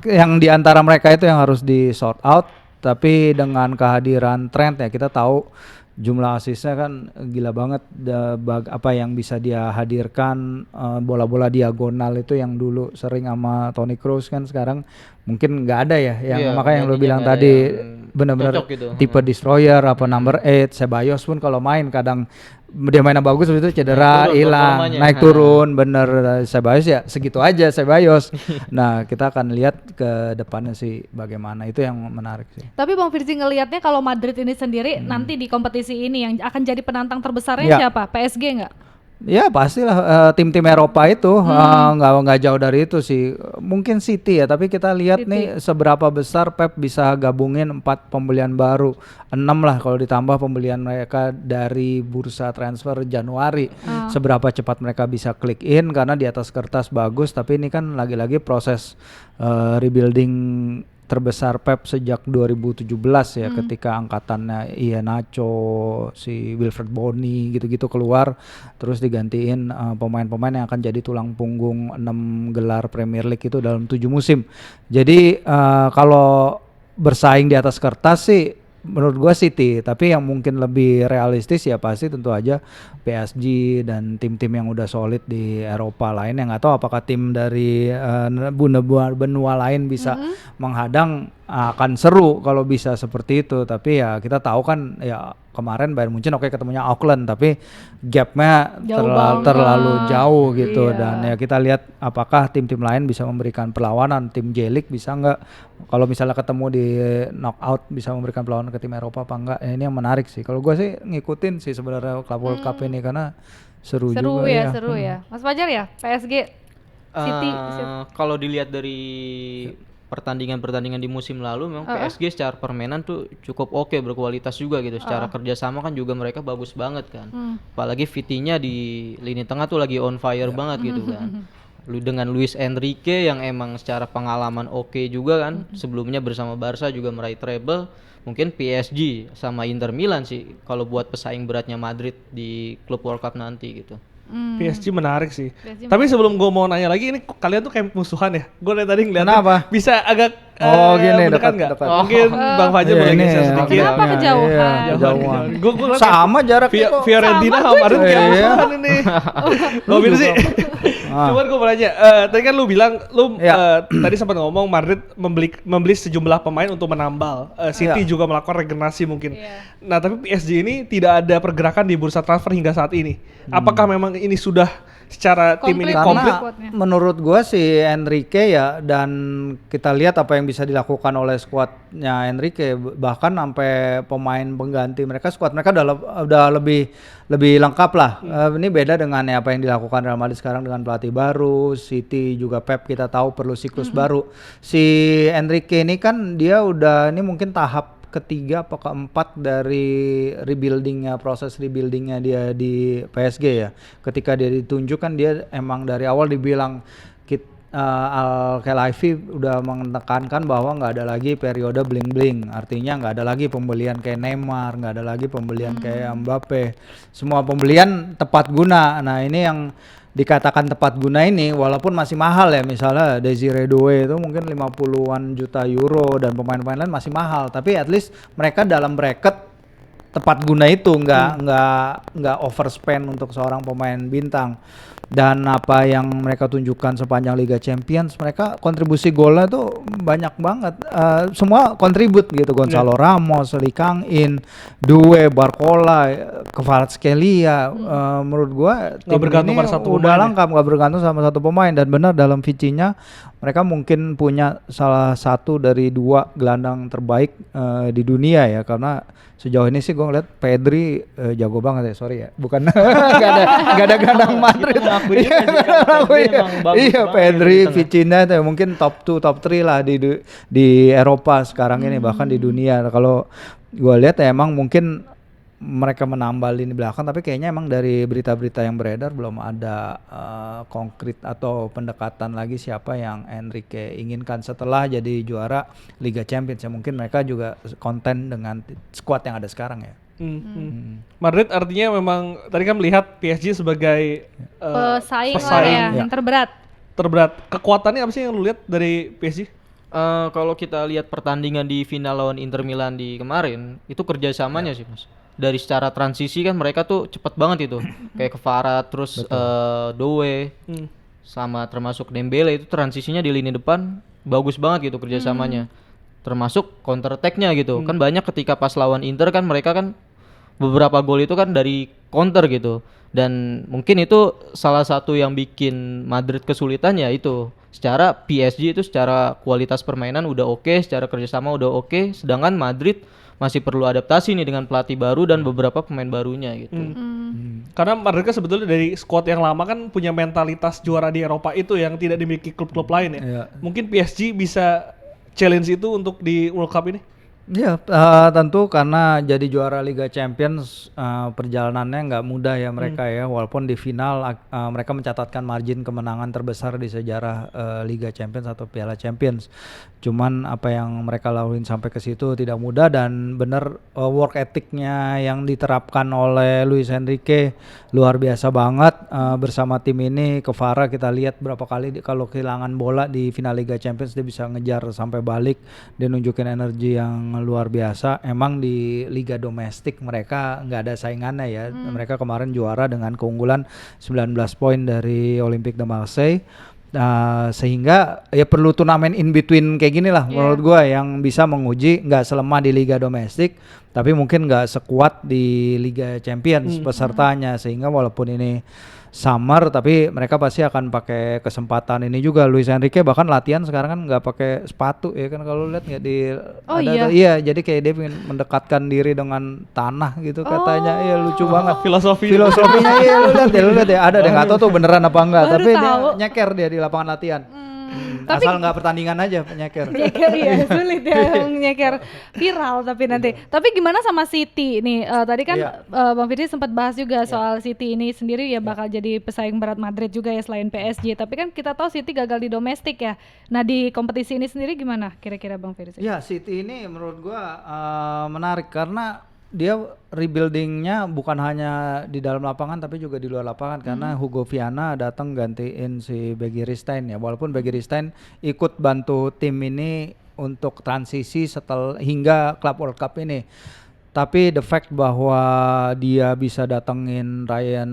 yang di antara mereka itu yang harus di sort out, tapi dengan kehadiran Trent ya kita tahu jumlah asisnya kan gila banget, apa yang bisa dia hadirkan, bola-bola diagonal itu yang dulu sering sama Toni Kroos kan sekarang mungkin nggak ada ya, yang makanya yang lu bilang tadi benar-benar gitu. Tipe destroyer apa number 8. Ceballos pun kalau main kadang dia mainnya bagus itu cedera hilang naik turun bener. Ceballos ya segitu aja Ceballos. Nah kita akan lihat ke depannya sih bagaimana, itu yang menarik sih. Tapi Bang Firzi ngelihatnya kalau Madrid ini sendiri nanti di kompetisi ini yang akan jadi penantang terbesarnya siapa? PSG nggak? Ya pastilah tim-tim Eropa itu nggak jauh dari itu sih. Mungkin City ya, tapi kita lihat nih seberapa besar Pep bisa gabungin 4 pembelian baru, 6 lah kalau ditambah pembelian mereka dari bursa transfer Januari. Seberapa cepat mereka bisa click in karena di atas kertas bagus, tapi ini kan lagi-lagi proses rebuilding terbesar Pep sejak 2017 ya, ketika angkatannya Iheanacho, si Wilfred Bony gitu-gitu keluar, terus digantiin pemain-pemain yang akan jadi tulang punggung 6 gelar Premier League itu dalam 7 musim. Jadi kalau bersaing di atas kertas sih menurut gua City, tapi yang mungkin lebih realistis ya pasti tentu aja PSG dan tim-tim yang udah solid di Eropa lain, yang nggak tahu apakah tim dari benua lain bisa menghadang. Akan seru kalau bisa seperti itu, tapi ya kita tahu kan ya kemarin Bayern Munchen ketemunya Auckland, tapi gapnya terlalu jauh gitu. Dan ya kita lihat apakah tim-tim lain bisa memberikan perlawanan, tim J-League bisa nggak, kalau misalnya ketemu di knockout bisa memberikan perlawanan ke tim Eropa apa enggak. Ini yang menarik sih kalau gue sih ngikutin sih sebenarnya Club World Cup ini karena seru juga ya. Seru ya Mas Fajar ya PSG City. Kalau dilihat dari pertandingan-pertandingan di musim lalu memang PSG secara permainan tuh cukup oke, berkualitas juga gitu. Secara kerjasama kan juga mereka bagus banget kan. Apalagi Vitinha di lini tengah tuh lagi on fire banget gitu kan. Dengan Luis Enrique yang emang secara pengalaman oke juga kan. Sebelumnya bersama Barca juga meraih treble. Mungkin PSG sama Inter Milan sih kalau buat pesaing beratnya Madrid di klub World Cup nanti gitu. PSG menarik sih. PSG Tapi sebelum gue mau nanya lagi, ini kalian tuh kayak musuhan ya? Gue dari tadi ngeliat Kenapa? bisa agak Gini, mendekat dekat, nggak? dekat. Mungkin Bang Fajar Iya, boleh ini geser ya, sedikit. Kenapa kejauhan? Iya, kejauhan. Gue Sama jaraknya kok. Fiorentina Sama sama Madrid kayak Iya. musuhan ini. Ngomongin sih. Ah. Cuman gue mau nanya, tadi kan lu bilang Iya. tadi sempat ngomong Madrid membeli sejumlah pemain untuk menambal. City Iya. juga melakukan regenerasi mungkin. Iya. Nah tapi PSG ini tidak ada pergerakan di bursa transfer hingga saat ini. Apakah memang ini sudah secara tim ini Komplit. komplit? Squadnya. Menurut gua si Enrique ya, dan kita lihat apa yang bisa dilakukan oleh skuadnya Enrique, bahkan sampai pemain pengganti mereka, skuad mereka udah lebih lengkap lah. Ini beda dengan apa yang dilakukan Real Madrid sekarang dengan pelatih baru, City juga Pep kita tahu perlu siklus baru. Si Enrique ini kan dia udah ini mungkin tahap ketiga apa keempat dari proses rebuildingnya dia di PSG ya. Ketika dia ditunjuk kan dia emang dari awal dibilang Al-Khelaifi udah menekankan bahwa nggak ada lagi periode bling-bling, artinya nggak ada lagi pembelian kayak Neymar, nggak ada lagi pembelian kayak Mbappe, semua pembelian tepat guna. Nah ini yang dikatakan tepat guna ini walaupun masih mahal ya, misalnya Desiree Doué itu mungkin 50-an juta euro dan pemain-pemain lain masih mahal, tapi at least mereka dalam bracket tepat guna itu, nggak overspend untuk seorang pemain bintang. Dan apa yang mereka tunjukkan sepanjang Liga Champions, mereka kontribusi golnya tuh banyak banget, semua kontribut gitu. Gonzalo Ramos, Lee Kang-in, Doué, Barcola, Kvaratskhelia, menurut gua tim bergantung ini pada satu udah pemain ya? lengkap, nggak bergantung sama satu pemain. Dan benar dalam Vitinha mereka mungkin punya salah satu dari dua gelandang terbaik di dunia ya, karena sejauh ini sih gue ngeliat Pedri jago banget ya, sorry ya, bukan nggak ada gelandang Madrid. Iya, Pedri, Vitinha itu mungkin top 2, top 3 lah di Eropa sekarang ini, bahkan di dunia. Kalau gue lihat ya emang mungkin mereka menambal lini belakang, tapi kayaknya emang dari berita-berita yang beredar belum ada konkret atau pendekatan lagi siapa yang Enrique inginkan setelah jadi juara Liga Champions ya. Mungkin mereka juga konten dengan skuad yang ada sekarang ya. Madrid artinya memang tadi kan melihat PSG sebagai Pesaing lah ya, yang terberat. Kekuatannya apa sih yang lu lihat dari PSG? Kalau kita lihat pertandingan di final lawan Inter Milan di kemarin, itu kerjasamanya sih mas. Dari secara transisi kan mereka tuh cepet banget itu, kayak Kvarat, terus Doué, sama termasuk Dembele itu transisinya di lini depan bagus banget gitu kerjasamanya. Termasuk counter attack-nya gitu. Kan banyak ketika pas lawan Inter kan mereka kan beberapa gol itu kan dari counter gitu. Dan mungkin itu salah satu yang bikin Madrid kesulitan ya itu. Secara PSG itu secara kualitas permainan udah oke, secara kerjasama udah oke, sedangkan Madrid masih perlu adaptasi nih dengan pelatih baru dan beberapa pemain barunya gitu. Karena Madrid kan sebetulnya dari skuad yang lama kan punya mentalitas juara di Eropa itu yang tidak dimiliki klub-klub lain ya. Iya. Mungkin PSG bisa challenge itu untuk di World Cup ini? Iya, tentu karena jadi juara Liga Champions perjalanannya nggak mudah ya mereka ya, walaupun di final mereka mencatatkan margin kemenangan terbesar di sejarah Liga Champions atau Piala Champions. Cuman apa yang mereka laluin sampai ke situ tidak mudah, dan bener work ethicnya yang diterapkan oleh Luis Enrique luar biasa banget bersama tim ini. Kvara kita lihat berapa kali kalau kehilangan bola di final Liga Champions dia bisa ngejar sampai balik, dia nunjukin energi yang luar biasa. Emang di liga domestik mereka nggak ada saingannya ya. Mereka kemarin juara dengan keunggulan 19 poin dari Olympique de Marseille. Sehingga ya perlu turnamen in between kayak gini lah menurut gua, yang bisa menguji nggak selemah di liga domestik tapi mungkin nggak sekuat di Liga Champions pesertanya, sehingga walaupun ini summer tapi mereka pasti akan pakai kesempatan ini juga. Luis Enrique bahkan latihan sekarang kan nggak pakai sepatu ya kan, kalau lihat nggak di iya jadi kayak dia pengen mendekatkan diri dengan tanah gitu katanya. Iya lucu banget filosofinya. Iya lu lihat ya ada deh, nggak tahu tuh beneran apa enggak, Baru tapi dia tahu. nyeker dia di lapangan latihan. Tapi Asal nggak pertandingan aja penyeker. nyeker ya sulit ya nyeker viral tapi nanti. Tapi gimana sama City nih? Tadi kan Iya. Bang Firdi sempat bahas juga soal City ini sendiri ya bakal jadi pesaing berat Madrid juga ya selain PSG. Tapi kan kita tahu City gagal di domestik ya. Nah di kompetisi ini sendiri gimana kira-kira Bang Firdi? Ya, City ini menurut gua menarik karena dia rebuildingnya bukan hanya di dalam lapangan tapi juga di luar lapangan karena Hugo Viana datang gantiin si Begiristain ya. Walaupun Begiristain ikut bantu tim ini untuk transisi setelah hingga Club World Cup ini. Tapi the fact bahwa dia bisa datengin Ryan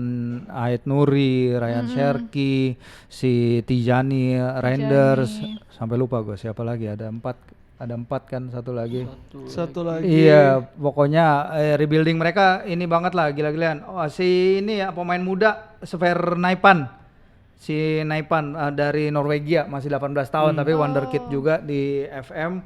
Ait Nuri, Ryan Cherki, si Tijani Reinders, sampai lupa gue siapa lagi, ada empat kan, satu lagi. Satu lagi. Iya, pokoknya rebuilding mereka ini banget lah, gila-gilaan. Oh, si ini ya pemain muda, Sver Naipan. Si Naipan dari Norwegia, masih 18 tahun tapi wonderkid juga di FM.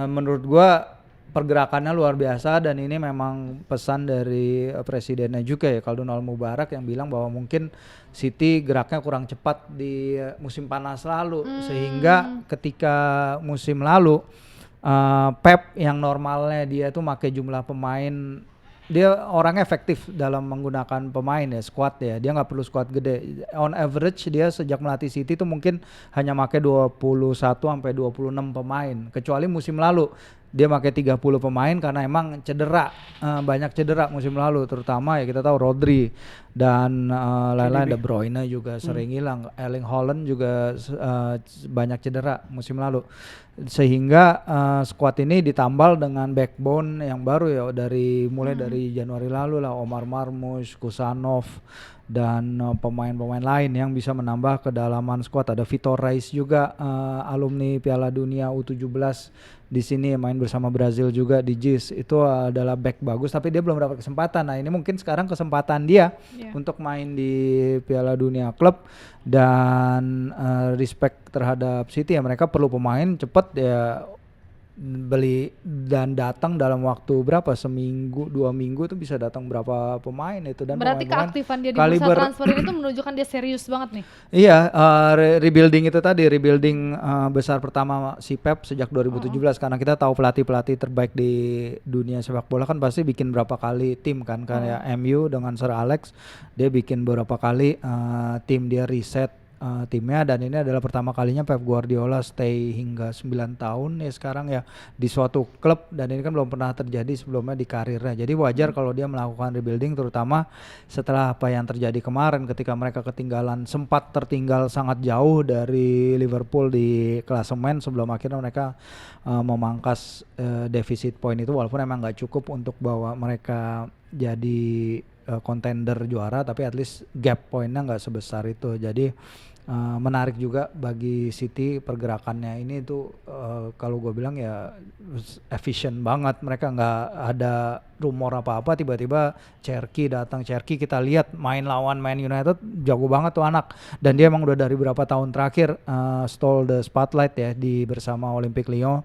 Menurut gua pergerakannya luar biasa dan ini memang pesan dari presidennya juga ya, Khaldun Al-Mubarak, yang bilang bahwa mungkin City geraknya kurang cepat di musim panas lalu sehingga ketika musim lalu Pep yang normalnya dia tuh pakai jumlah pemain, dia orangnya efektif dalam menggunakan pemain ya, squad ya, dia nggak perlu squad gede. On average dia sejak melatih City tuh mungkin hanya pakai 21 sampai 26 pemain, kecuali musim lalu dia pakai 30 pemain karena emang cedera, banyak cedera musim lalu, terutama ya kita tahu Rodri dan lain-lain, De Bruyne juga sering hilang, Erling Haaland juga banyak cedera musim lalu, sehingga squad ini ditambal dengan backbone yang baru ya, mulai dari Januari lalu lah, Omar Marmoush, Kusanov dan pemain-pemain lain yang bisa menambah kedalaman squad. Ada Vitor Reis juga, alumni Piala Dunia U17 di sini, main bersama Brazil juga di JIS, itu adalah back bagus tapi dia belum dapat kesempatan. Nah ini mungkin sekarang kesempatan dia untuk main di Piala Dunia Klub, dan respect terhadap City ya, mereka perlu pemain cepet ya, beli dan datang dalam waktu berapa, seminggu 2 minggu tuh bisa datang berapa pemain itu, dan Berarti pemain-pemain keaktifan dia di bursa transfer ini tuh menunjukkan dia serius banget nih. Iya, rebuilding itu tadi, rebuilding besar pertama si Pep sejak 2017 karena kita tahu pelatih-pelatih terbaik di dunia sepak bola kan pasti bikin berapa kali tim kan, kayak MU dengan Sir Alex, dia bikin beberapa kali tim dia reset timnya, dan ini adalah pertama kalinya Pep Guardiola stay hingga 9 tahun ya sekarang ya di suatu klub, dan ini kan belum pernah terjadi sebelumnya di karirnya. Jadi wajar kalau dia melakukan rebuilding, terutama setelah apa yang terjadi kemarin ketika mereka sempat tertinggal sangat jauh dari Liverpool di klasemen sebelum akhirnya mereka memangkas defisit poin itu, walaupun emang nggak cukup untuk bawa mereka jadi contender juara, tapi at least gap poinnya nggak sebesar itu. Jadi menarik juga bagi City pergerakannya ini tuh, kalau gue bilang ya efisien banget, mereka nggak ada rumor apa-apa, tiba-tiba Cherki datang. Cherki kita lihat main lawan Man United jago banget tuh anak, dan dia emang udah dari berapa tahun terakhir stole the spotlight ya di bersama Olympique Lyon,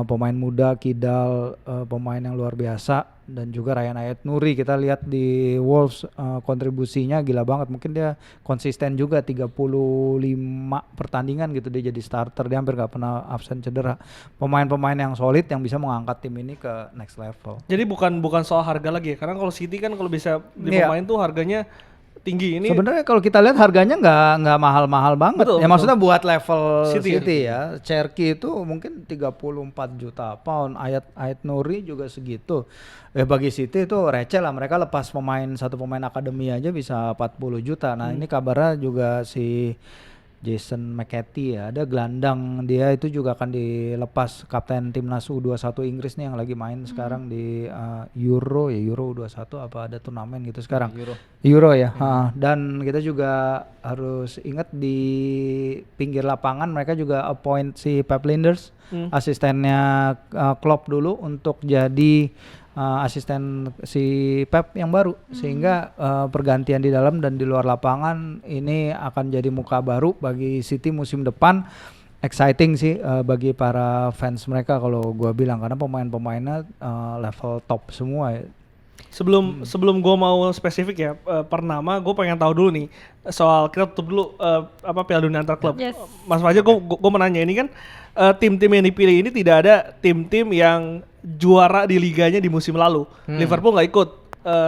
pemain muda kidal, pemain yang luar biasa. Dan juga Ryan Ait Nuri kita lihat di Wolves, kontribusinya gila banget, mungkin dia konsisten juga 35 pertandingan gitu dia jadi starter, dia hampir gak pernah absen cedera. Pemain-pemain yang solid yang bisa mengangkat tim ini ke next level. Jadi bukan soal harga lagi ya, karena kalau City kan kalau bisa beli pemain tuh harganya tinggi. Ini sebenarnya kalau kita lihat harganya nggak mahal-mahal banget. Betul, ya betul. maksudnya buat level City ya. Cherki itu mungkin 34 juta pound, Ait Nuri juga segitu. Bagi City itu receh lah, mereka lepas satu pemain akademi aja bisa 40 juta. Nah, ini kabarnya juga si Jason McCarthy ya, ada gelandang dia itu juga akan dilepas, kapten timnas U21 Inggris nih yang lagi main sekarang di Euro U21 apa ada turnamen gitu sekarang. Euro ya. Dan kita juga harus ingat di pinggir lapangan mereka juga appoint si Pep Linders, asistennya Klopp dulu, untuk jadi asisten si Pep yang baru, sehingga pergantian di dalam dan di luar lapangan ini akan jadi muka baru bagi City musim depan. Exciting sih bagi para fans mereka kalau gua bilang, karena pemain-pemainnya level top semua ya. Sebelum gue mau spesifik ya, Pernama gue pengen tahu dulu nih soal, kita tutup dulu Piala Dunia antar klub. Yes. Mas Fajar, gue menanya ini kan tim-tim yang dipilih ini tidak ada tim-tim yang juara di liganya di musim lalu. Liverpool nggak ikut,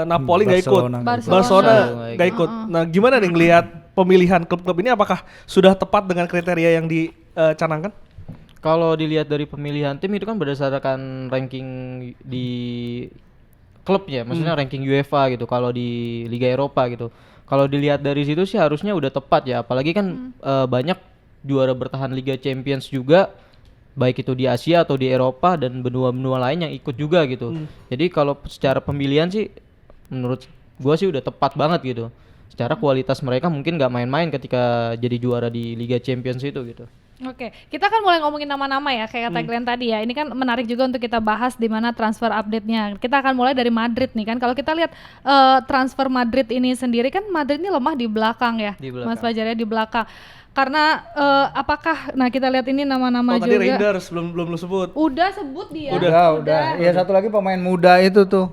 Napoli nggak ikut, Barcelona nggak ikut. Nah, gimana nih ngelihat pemilihan klub-klub ini, apakah sudah tepat dengan kriteria yang dicanangkan? Kalau dilihat dari pemilihan tim itu kan berdasarkan ranking di klubnya, maksudnya ranking UEFA gitu. Kalau di Liga Eropa gitu, kalau dilihat dari situ sih harusnya udah tepat ya. Apalagi kan banyak juara bertahan Liga Champions juga, baik itu di Asia atau di Eropa dan benua-benua lain yang ikut juga gitu. Jadi kalau secara pemilihan sih menurut gua sih udah tepat banget gitu. Secara kualitas mereka mungkin nggak main-main ketika jadi juara di Liga Champions itu gitu. Oke, kita kan mulai ngomongin nama-nama ya, kayak kata Glenn tadi ya. Ini kan menarik juga untuk kita bahas di mana transfer update-nya. Kita akan mulai dari Madrid nih kan. Kalau kita lihat transfer Madrid ini sendiri kan, Madrid ini lemah di belakang ya, Di belakang. Mas Fajar ya, di belakang. Karena apakah, nah kita lihat ini nama-nama Tadi juga. Reinders belum lu sebut. Udah sebut dia. Udah. Iya, satu lagi pemain muda itu tuh.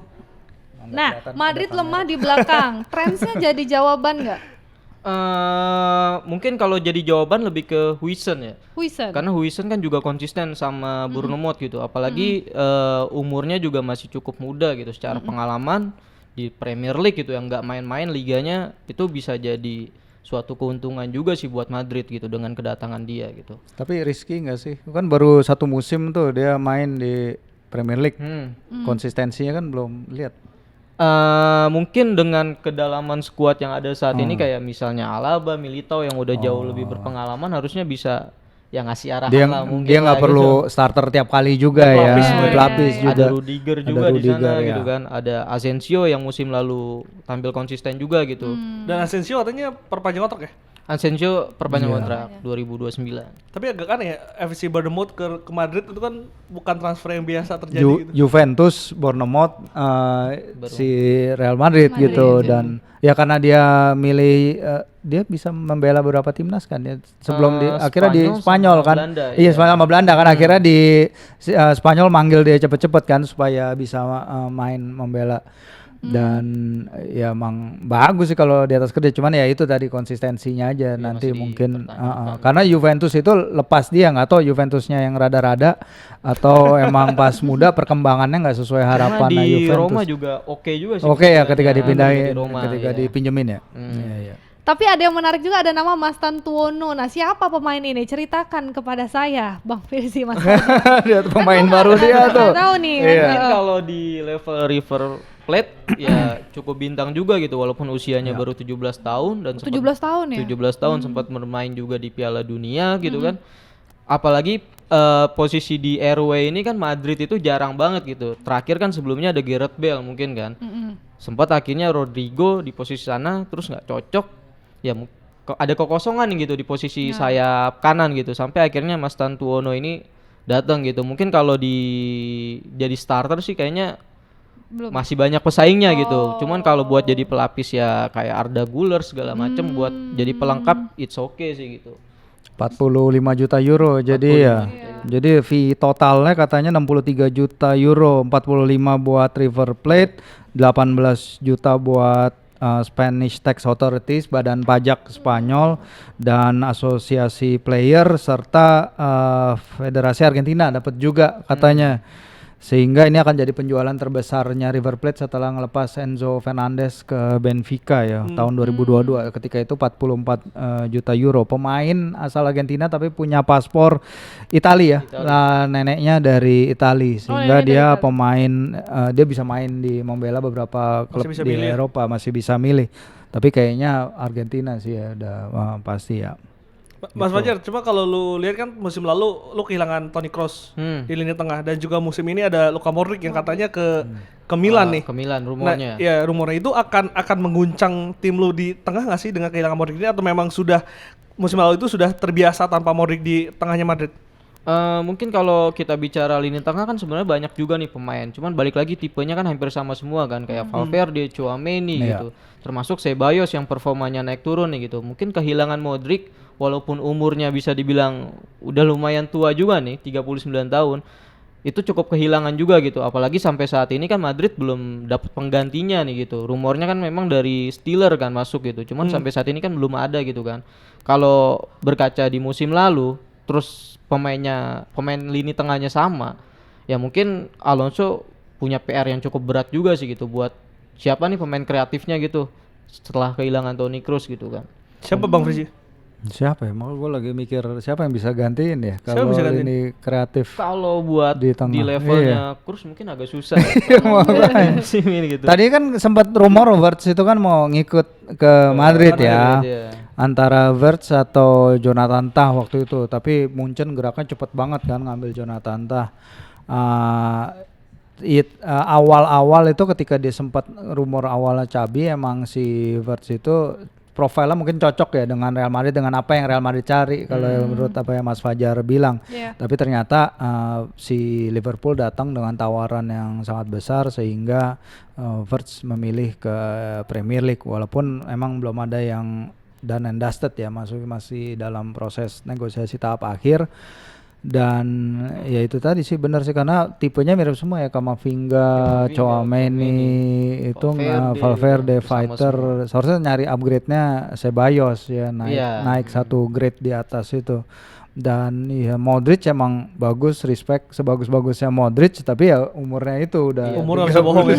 Nah, Madrid lemah di belakang. Trendsnya jadi jawaban nggak? Mungkin kalau jadi jawaban lebih ke Huijsen ya. Huijsen. Karena Huijsen kan juga konsisten sama Bournemouth gitu. Apalagi umurnya juga masih cukup muda gitu. Secara pengalaman di Premier League gitu yang nggak main-main liganya, itu bisa jadi suatu keuntungan juga sih buat Madrid gitu dengan kedatangan dia gitu. Tapi risky nggak sih? Kan baru satu musim tuh dia main di Premier League. Konsistensinya kan belum lihat. Mungkin dengan kedalaman skuad yang ada saat ini kayak misalnya Alaba, Militao yang udah jauh lebih berpengalaman, harusnya bisa yang ngasih arahan lah mungkin. Dia nggak lah perlu starter tiap kali juga ya. Pelapis juga. Ada Rudiger juga di sana ya. gitu kan. Ada Asensio yang musim lalu tampil konsisten juga gitu. Dan Asensio katanya perpanjang kontrak ya? Asensio perpanjang kontrak 2029. Tapi agak aneh ya, FC Bournemouth ke Madrid itu kan bukan transfer yang biasa terjadi gitu. Juventus, Bournemouth, si Real Madrid gitu. Dan ya karena dia milih, dia bisa membela beberapa timnas kan ya. Sebelum akhirnya di Spanyol kan. Belanda, iya, Spanyol sama Belanda kan. Akhirnya di Spanyol manggil dia cepet-cepet kan supaya bisa main membela. Dan ya emang bagus sih kalau di atas kerja, cuman ya itu tadi konsistensinya aja nanti mungkin karena Juventus itu lepas dia nggak tahu Juventusnya yang rada-rada atau emang pas muda perkembangannya nggak sesuai harapan Karena di Juventus. Roma juga oke juga sih. Oke ya ketika dipindahin, di Roma, ketika iya. dipinjemin ya. Iya, iya. Tapi ada yang menarik juga, ada nama Mas Tantuono. Nah, siapa pemain ini? Ceritakan kepada saya, Bang Firzi, Mas. Dia tuh pemain baru dia tuh. Tahu nih. Mungkin kalau di level River Plate ya cukup bintang juga gitu, walaupun usianya baru 17 tahun dan 17 tahun ya? 17 tahun sempat bermain juga di Piala Dunia gitu kan. Apalagi posisi di RW ini kan Madrid itu jarang banget gitu. Terakhir kan sebelumnya ada Gareth Bale mungkin kan. Sempat akhirnya Rodrigo di posisi sana terus nggak cocok. Ya ada kekosongan gitu di posisi sayap kanan gitu. Sampai akhirnya Mas Tantuono ini datang gitu. Mungkin kalau jadi starter sih kayaknya masih banyak pesaingnya gitu. Cuman kalau buat jadi pelapis ya kayak Arda Güler segala macem, buat jadi pelengkap it's okay sih gitu. 45 juta euro jadi ya. Jadi fee totalnya katanya 63 juta euro, 45 buat River Plate, 18 juta buat Spanish Tax Authorities, badan pajak Spanyol, dan asosiasi player serta Federasi Argentina dapat juga katanya. Sehingga ini akan jadi penjualan terbesarnya River Plate setelah ngelepas Enzo Fernandez ke Benfica ya tahun 2022. Ketika itu 44 juta euro. Pemain asal Argentina tapi punya paspor Italia ya. Nah, neneknya dari Italia sehingga dia pemain dia bisa main di membela beberapa klub di Eropa, masih bisa milih. Tapi kayaknya Argentina sih ya udah pasti ya. Mas Fajar, cuma kalau lu lihat kan musim lalu lu kehilangan Toni Kroos di lini tengah, dan juga musim ini ada Luka Modric yang katanya ke Milan nih. Ke Milan rumornya. Nah, ya rumornya itu akan mengguncang tim lu di tengah nggak sih dengan kehilangan Modric ini, atau memang sudah musim lalu itu sudah terbiasa tanpa Modric di tengahnya Madrid? Mungkin kalau kita bicara lini tengah kan sebenarnya banyak juga nih pemain. Cuman balik lagi tipenya kan hampir sama semua kan, kayak Valverde, Tchouaméni gitu. Termasuk Ceballos yang performanya naik turun nih gitu. Mungkin kehilangan Modric walaupun umurnya bisa dibilang udah lumayan tua juga nih, 39 tahun. itu cukup kehilangan juga gitu. Apalagi sampai saat ini kan Madrid belum dapat penggantinya nih gitu. Rumornya kan memang dari Steeler kan masuk gitu. Cuman sampai saat ini kan belum ada gitu kan. Kalau berkaca di musim lalu, terus pemain lini tengahnya sama, ya mungkin Alonso punya PR yang cukup berat juga sih gitu buat siapa nih pemain kreatifnya gitu setelah kehilangan Toni Kroos gitu kan. Siapa Bang Frizi? Siapa ya? Mau gue lagi mikir siapa yang bisa gantiin ya Siapa kalau bisa gantiin? ini kreatif. Kalau buat Di tengah. di levelnya Kroos mungkin agak susah. Makanya. Musim ini gitu. Tadi kan sempat rumor Wirtz itu kan mau ngikut ke Madrid ya. Madrid, ya. Antara Wirtz atau Jonathan Tah waktu itu, tapi Munchen geraknya cepet banget kan ngambil Jonathan Tah. Awal-awal itu ketika dia sempat rumor awalnya Xabi, emang si Wirtz itu profilnya mungkin cocok ya dengan Real Madrid, dengan apa yang Real Madrid cari kalau menurut apa yang Mas Fajar bilang. Iya. Tapi ternyata si Liverpool datang dengan tawaran yang sangat besar sehingga Wirtz memilih ke Premier League, walaupun emang belum ada yang done and dusted ya, masih dalam proses negosiasi tahap akhir. Dan ya itu tadi sih benar sih, karena tipenya mirip semua ya, Kamavinga, Tchouaméni, itu Valverde fighter. Seharusnya nyari upgrade-nya Ceballos ya, naik satu grade di atas itu. Dan ya Modric emang bagus, respect, sebagus-bagusnya Modric, tapi ya umurnya itu udah Umur nggak bisa bohong ya.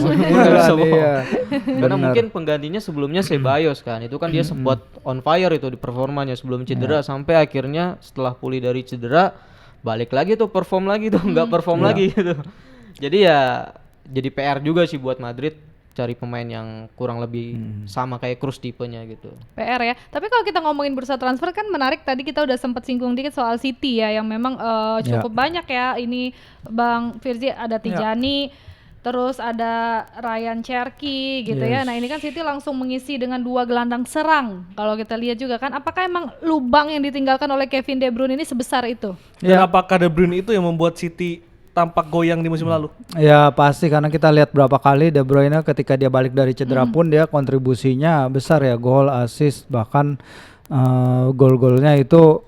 Iya. Karena mungkin penggantinya sebelumnya Ceballos kan, itu kan dia sempat on fire itu di performanya sebelum cedera, sampai akhirnya setelah pulih dari cedera balik lagi tuh perform lagi tuh, nggak perform lagi gitu. Jadi ya jadi PR juga sih buat Madrid cari pemain yang kurang lebih sama kayak Kroos tipenya gitu. PR ya. Tapi kalau kita ngomongin bursa transfer kan menarik, tadi kita udah sempat singgung dikit soal City ya, yang memang cukup banyak ya. Ini Bang Firzi, ada Tijani, terus ada Ryan Cherki gitu ya. Nah ini kan City langsung mengisi dengan 2 gelandang serang. Kalau kita lihat juga kan, apakah emang lubang yang ditinggalkan oleh Kevin De Bruyne ini sebesar itu? Dan apakah De Bruyne itu yang membuat City tampak goyang di musim lalu? Ya pasti, karena kita lihat berapa kali De Bruyne ketika dia balik dari cedera pun dia kontribusinya besar ya, gol, assist, bahkan gol-golnya itu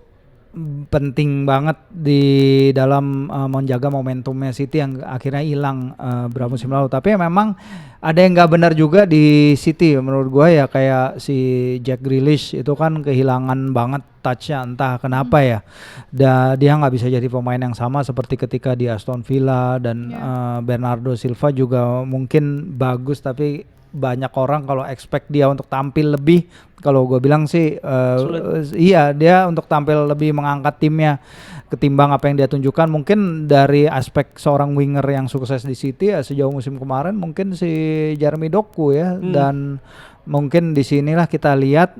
penting banget di dalam menjaga momentumnya City yang akhirnya hilang beberapa musim lalu. Tapi memang ada yang nggak benar juga di City menurut gue ya, kayak si Jack Grealish itu kan kehilangan banget touch-nya, entah kenapa ya. Dia nggak bisa jadi pemain yang sama seperti ketika di Aston Villa, dan Bernardo Silva juga mungkin bagus, tapi banyak orang kalau expect dia untuk tampil lebih, kalau gue bilang sih iya, dia untuk tampil lebih mengangkat timnya ketimbang apa yang dia tunjukkan. Mungkin dari aspek seorang winger yang sukses di City ya sejauh musim kemarin mungkin si Jeremy Doku ya, dan mungkin di sinilah kita lihat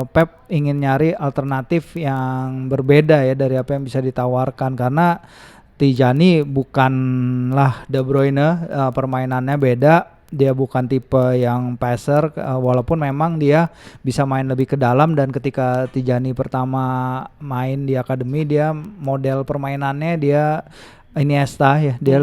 Pep ingin nyari alternatif yang berbeda ya dari apa yang bisa ditawarkan, karena Tijani bukanlah De Bruyne, permainannya beda. Dia bukan tipe yang passer, walaupun memang dia bisa main lebih ke dalam, dan ketika Tijani pertama main di akademi dia model permainannya dia Iniesta ya, dia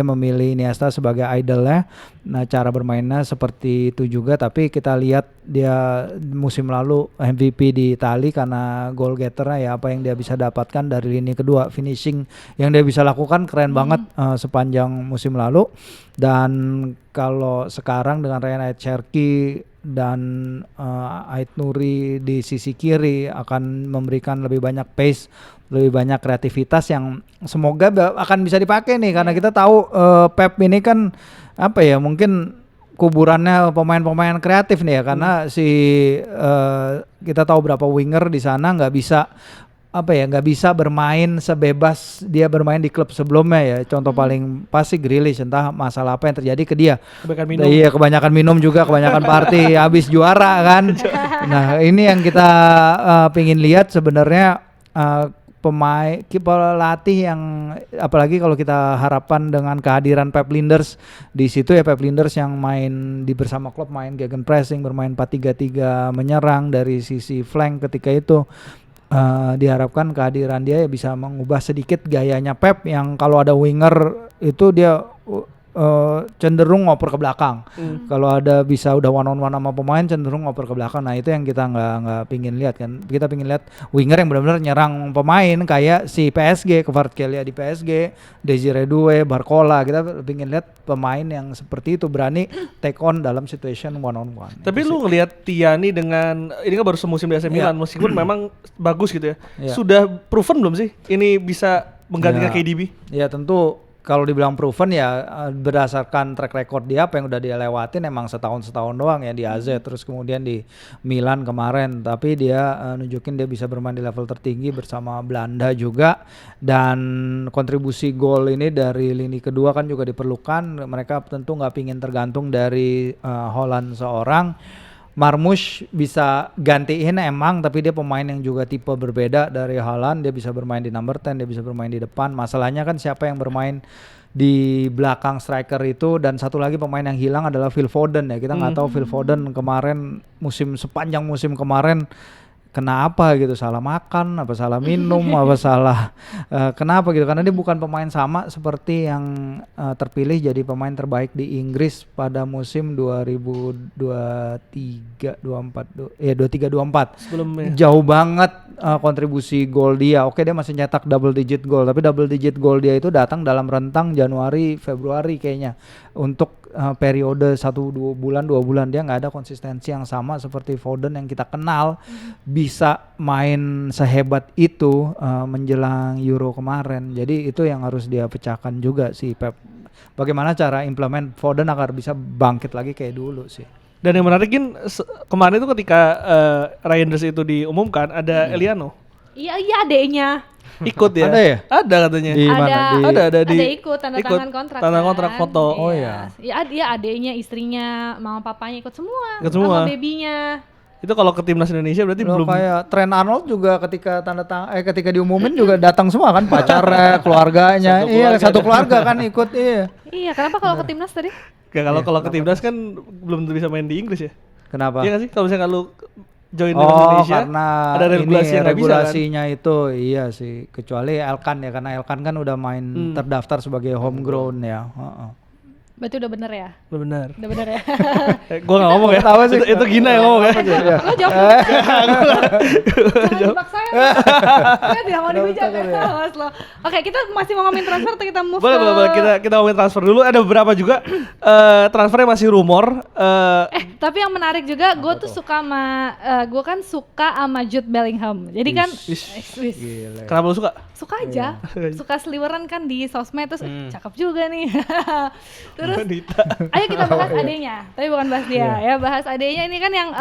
memilih Iniesta sebagai idolnya. Nah cara bermainnya seperti itu juga, tapi kita lihat dia musim lalu MVP di Itali karena goal getternya ya, apa yang dia bisa dapatkan dari lini kedua, finishing yang dia bisa lakukan keren banget sepanjang musim lalu. Dan kalau sekarang dengan Ryan Cherki dan Ait Nuri di sisi kiri akan memberikan lebih banyak pace, lebih banyak kreativitas yang semoga akan bisa dipakai nih, karena kita tahu Pep ini kan apa ya, mungkin kuburannya pemain-pemain kreatif nih ya, karena kita tahu berapa winger di sana nggak bisa bermain sebebas dia bermain di klub sebelumnya ya. Contoh paling pasti Grealish, entah masalah apa yang terjadi ke dia. Kebanyakan minum. Iya, kebanyakan minum juga, kebanyakan party habis juara kan. Nah, ini yang kita pingin lihat sebenarnya, pemain pelatih yang, apalagi kalau kita harapkan dengan kehadiran Pep Linders di situ ya, Pep Linders yang main di bersama klub, main gegenpressing, bermain 4-3-3 menyerang dari sisi flank ketika itu. Diharapkan kehadiran dia ya bisa mengubah sedikit gayanya Pep yang kalau ada winger itu dia cenderung ngoper ke belakang. Kalau ada bisa udah one on one sama pemain cenderung ngoper ke belakang. Nah itu yang kita nggak pingin lihat kan. Kita pingin lihat winger yang benar-benar nyerang pemain kayak si PSG, Kvaratskhelia di PSG, Desiree Doué, Barcola. Kita pingin lihat pemain yang seperti itu berani take on dalam situation one on one. Tapi lu ngelihat Tiani dengan ini kan baru semusim di AC Milan, meskipun memang bagus gitu ya. Sudah proven belum sih ini bisa menggantikan KDB? Ya tentu kalau dibilang proven ya berdasarkan track record dia apa yang udah dia lewatin emang setahun doang ya di AZ, terus kemudian di Milan kemarin, tapi dia nunjukin dia bisa bermain di level tertinggi bersama Belanda juga, dan kontribusi gol ini dari lini kedua kan juga diperlukan. Mereka tentu nggak pingin tergantung dari Holland seorang. Marmoush bisa gantiin emang, tapi dia pemain yang juga tipe berbeda dari Haaland. Dia bisa bermain di number 10, dia bisa bermain di depan. Masalahnya kan siapa yang bermain di belakang striker itu, dan satu lagi pemain yang hilang adalah Phil Foden ya. Kita nggak tahu Phil Foden kemarin sepanjang musim kemarin kenapa gitu, salah makan, apa salah minum, apa salah kenapa gitu, karena dia bukan pemain sama seperti yang terpilih jadi pemain terbaik di Inggris pada musim 23-24 Sebelumnya. jauh banget kontribusi gol dia. Oke, dia masih nyetak double digit gol, tapi double digit gol dia itu datang dalam rentang Januari Februari kayaknya. Untuk periode 2 bulan dia nggak ada konsistensi yang sama seperti Foden yang kita kenal bisa main sehebat itu menjelang Euro kemarin. Jadi itu yang harus dia pecahkan juga si Pep. Bagaimana cara implement Foden agar bisa bangkit lagi kayak dulu sih. Dan yang menarikin kemarin itu ketika Reinders itu diumumkan ada Eliano Iya adeknya. ikut ya. Ada ya? Ada katanya. Di mana? Ada Ikut tanda tangan kontrak. Tanda kan? kontrak foto. Oh iya. Ya dia adeknya, istrinya, mama papanya ikut semua. Ikut semua. Sama babynya. Itu kalau ke timnas Indonesia berarti belum. Kayak Trent Arnold juga ketika ketika diumumin juga datang semua kan, pacarnya, keluarganya. Satu keluarga kan ikut. Iya, kenapa kalau ke timnas tadi? Kalau ke timnas kan belum bisa main di Inggris ya. Kenapa? Iya nggak sih, kalau misalnya lu join timnas Indonesia karena ada regulasi yang nggak bisa kan. regulasinya itu iya sih, kecuali Elkan ya, karena Elkan kan udah main terdaftar sebagai homegrown ya. Berarti udah bener ya? Udah benar. Udah bener ya? Gua nggak ngomong ya. Itu Gina yang ngomong ya. Lo jawab. Jangan jebak saya. Saya tidak mau dihujat ya. Awas lo. Oke, kita masih mau ngomongin transfer atau kita move Boleh, kita ngomongin transfer dulu. Ada beberapa juga transfernya masih rumor. Tapi yang menarik juga, gue tuh suka sama, gue kan suka sama Jude Bellingham. Jadi kan, Kenapa lu suka? suka aja, suka seliweran kan di sosmed, terus cakep juga nih. Terus, ayo kita bahas adenya, tapi bukan bahas dia ya, bahas adenya ini kan yang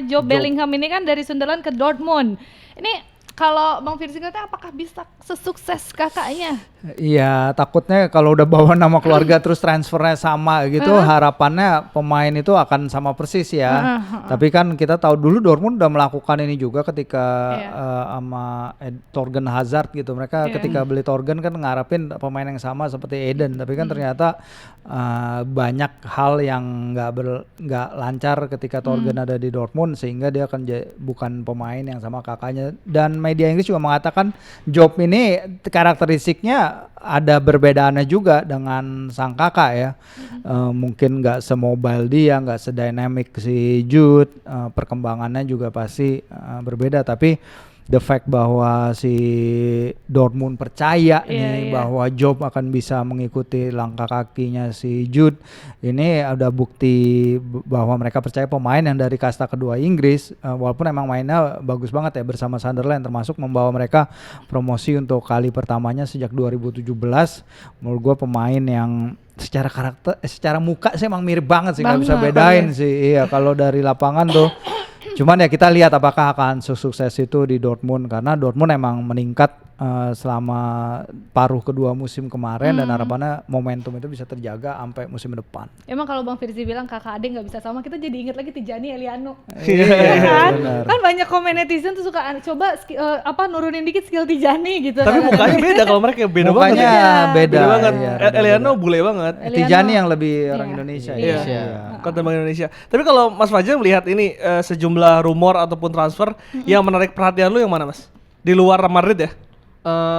Joe Bellingham ini kan dari Sunderland ke Dortmund. Ini kalau Bang Firzi kata apakah bisa sesukses kakaknya? Iya, takutnya kalau udah bawa nama keluarga terus transfernya sama gitu, harapannya pemain itu akan sama persis ya. Tapi kan kita tahu dulu Dortmund udah melakukan ini juga ketika sama Torgen Hazard gitu. Mereka ketika beli Torgen kan ngarepin pemain yang sama seperti Eden, tapi kan ternyata banyak hal yang nggak lancar ketika Torgen ada di Dortmund, sehingga dia akan bukan pemain yang sama kakaknya. Dan media Inggris juga mengatakan Job ini karakteristiknya ada perbedaannya juga dengan sang kakak ya. Mungkin nggak semobile dia, nggak sedynamic si Jude, perkembangannya juga pasti berbeda, tapi the fact bahwa si Dortmund percaya bahwa Job akan bisa mengikuti langkah kakinya si Jude, ini ada bukti bahwa mereka percaya pemain yang dari kasta kedua Inggris, walaupun emang mainnya bagus banget ya bersama Sunderland, termasuk membawa mereka promosi untuk kali pertamanya sejak 2017. Menurut gue pemain yang secara karakter, secara muka sih emang mirip banget sih, nggak bisa bedain sih. Iya, kalau dari lapangan tuh. Cuman ya kita lihat apakah akan sukses itu di Dortmund, karena Dortmund emang meningkat selama paruh kedua musim kemarin, dan harapannya momentum itu bisa terjaga sampai musim depan. Emang kalau Bang Firzi bilang kakak adik nggak bisa sama, kita jadi inget lagi Tijani Eliano. Kan banyak komen netizen tuh suka coba nurunin dikit skill Tijani gitu. Tapi mukanya beda kalau mereka beda banget. Mukanya beda banget. Iya, Eliano bule banget. Tijani yang lebih orang Indonesia. Kota Bank Indonesia. Tapi kalau Mas Fajar melihat ini sejumlah rumor ataupun transfer yang menarik perhatian lu yang mana, Mas? Di luar Madrid ya?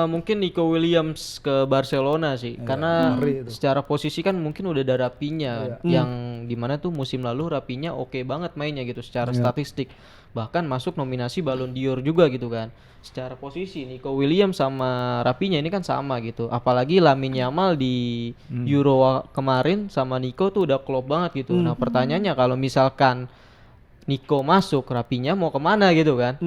Mungkin Nico Williams ke Barcelona sih, karena secara posisi kan mungkin udah ada Rapinya, yang dimana tuh musim lalu Rapinya oke banget mainnya gitu secara statistik, bahkan masuk nominasi Ballon d'Or juga gitu kan. Secara posisi Nico Williams sama Rapinya ini kan sama gitu, apalagi Lamine Yamal di Euro kemarin sama Nico tuh udah klop banget gitu. Nah pertanyaannya kalau misalkan Nico masuk, Rapinya mau kemana gitu kan?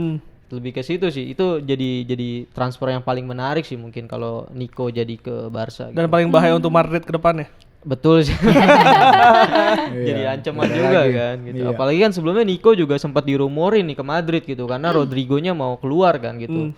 Lebih ke situ sih. Itu jadi transfer yang paling menarik sih mungkin kalau Nico jadi ke Barca. Dan Gitu. paling bahaya untuk Madrid ke depannya. Betul sih. Jadi ancaman juga kan gitu. Apalagi kan sebelumnya Nico juga sempat dirumorin nih ke Madrid gitu karena Rodrigo-nya mau keluar kan gitu.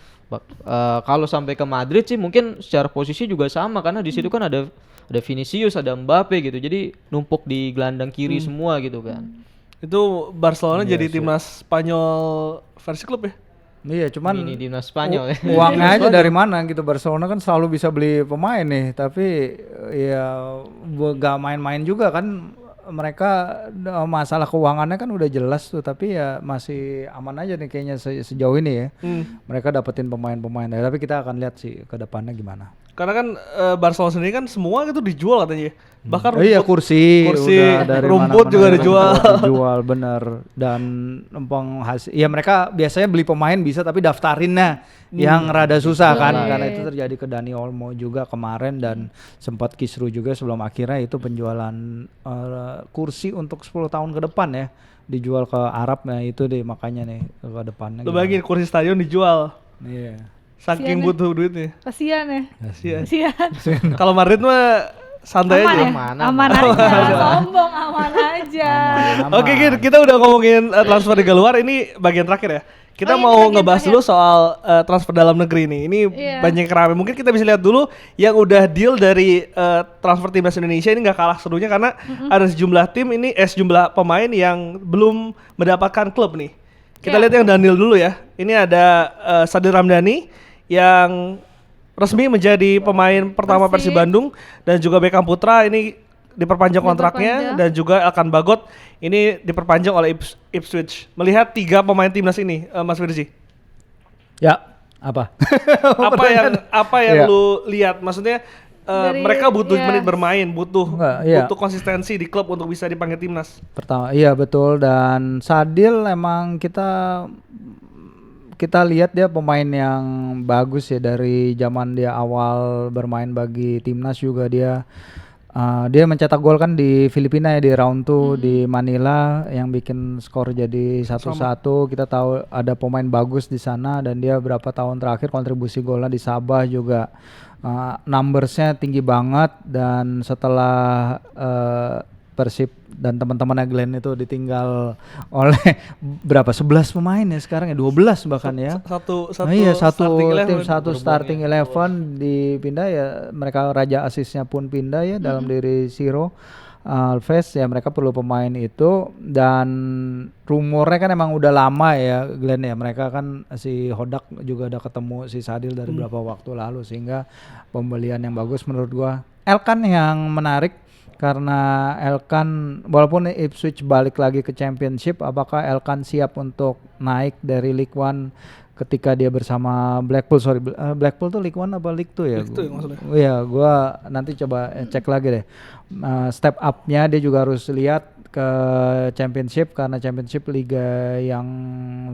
Kalau sampai ke Madrid sih mungkin secara posisi juga sama karena di situ kan ada Vinicius, ada Mbappe gitu. Jadi numpuk di gelandang kiri semua gitu kan. Itu Barcelona jadi timnas Spanyol versi klub ya? Iya, cuman Ini timnas Spanyol ya. uangnya aja dari mana gitu. Barcelona kan selalu bisa beli pemain nih, tapi ya gak main-main juga kan. Mereka masalah keuangannya kan udah jelas tuh, tapi ya masih aman aja nih kayaknya sejauh ini ya. Mereka dapetin pemain-pemain, tapi kita akan lihat sih ke depannya gimana. Karena kan Barcelona sendiri kan semua itu dijual katanya. Bahkan Iya, kursi udah dari rumput mana-mana juga dijual. dijual bener. Dan penghasil ya mereka biasanya beli pemain bisa tapi daftarinnya yang rada susah kan, karena itu terjadi ke Dani Olmo juga kemarin dan sempat kisru juga sebelum akhirnya itu penjualan kursi untuk 10 tahun ke depan ya dijual ke Arab. Nah itu deh makanya nih ke depannya. Lu bayangin kursi stadion dijual. Iya. Saking Kasian butuh duitnya. Kasian ya. Kasian. Kalau Madrid mah santai aja. Aman aja. Sombong aman aja. Oke, kita udah ngomongin transfer Liga luar, ini bagian terakhir ya. Kita ini mau bagian ngebahas terakhir. dulu soal transfer dalam negeri nih. Ini banyak yang rame. Mungkin kita bisa lihat dulu yang udah deal dari transfer timnas Indonesia ini nggak kalah serunya karena ada sejumlah tim ini sejumlah pemain yang belum mendapatkan klub nih. Kita lihat yang Daniel dulu ya. Ini ada Sadil Ramdhani yang resmi menjadi pemain pertama Persib Bandung, dan juga Beckham Putra ini diperpanjang kontraknya, dan juga Elkan Bagot ini diperpanjang oleh Ipswich. Melihat 3 pemain timnas ini, Mas Firzi. Ya, apa? apa yang lu lihat? Maksudnya mereka butuh menit bermain, butuh konsistensi di klub untuk bisa dipanggil timnas. Pertama, iya betul, dan Sadil emang kita lihat dia pemain yang bagus ya dari zaman dia awal bermain bagi timnas juga dia mencetak gol kan di Filipina ya di round 2 di Manila yang bikin skor jadi 1-1. Kita tahu ada pemain bagus di sana dan dia berapa tahun terakhir kontribusi golnya di Sabah juga numbersnya tinggi banget, dan setelah Persib dan teman-temannya Glenn itu ditinggal oleh berapa 11 pemain ya sekarang ya 12 bahkan ya. Satu starting 11 dipindah ya, mereka raja asisnya pun pindah ya dalam diri Siro Alves ya, mereka perlu pemain itu, dan rumornya kan emang udah lama ya Glenn ya, mereka kan si Hodak juga udah ketemu si Sadil dari beberapa waktu lalu, sehingga pembelian yang bagus menurut gua. Elkan yang menarik karena Elkan walaupun Ipswich balik lagi ke Championship, apakah Elkan siap untuk naik dari League One ketika dia bersama Blackpool? Blackpool tuh League One apa League 2 ya? League 2 ya maksudnya. Iya, gua nanti coba cek lagi deh. Step up-nya dia juga harus lihat ke Championship, karena Championship liga yang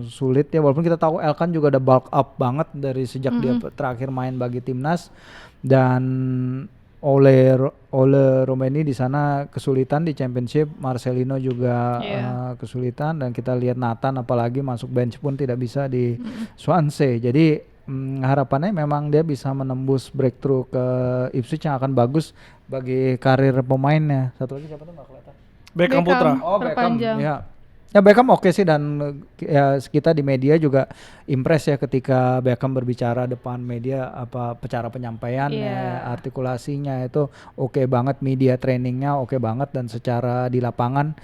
sulit ya, walaupun kita tahu Elkan juga ada bulk up banget dari sejak dia terakhir main bagi timnas, dan Ole Romeni di sana kesulitan di Championship, Marcelino juga kesulitan, dan kita lihat Nathan apalagi masuk bench pun tidak bisa di Swansea. Jadi harapannya memang dia bisa menembus breakthrough ke Ipswich yang akan bagus bagi karir pemainnya. Satu lagi siapa tuh nggak kelihatan? Beckham Putra. Oh, Beckham. Ya Beckham oke sih, dan ya kita di media juga impress ya ketika Beckham berbicara depan media, apa cara penyampaiannya, artikulasinya itu oke banget, media trainingnya oke banget, dan secara di lapangan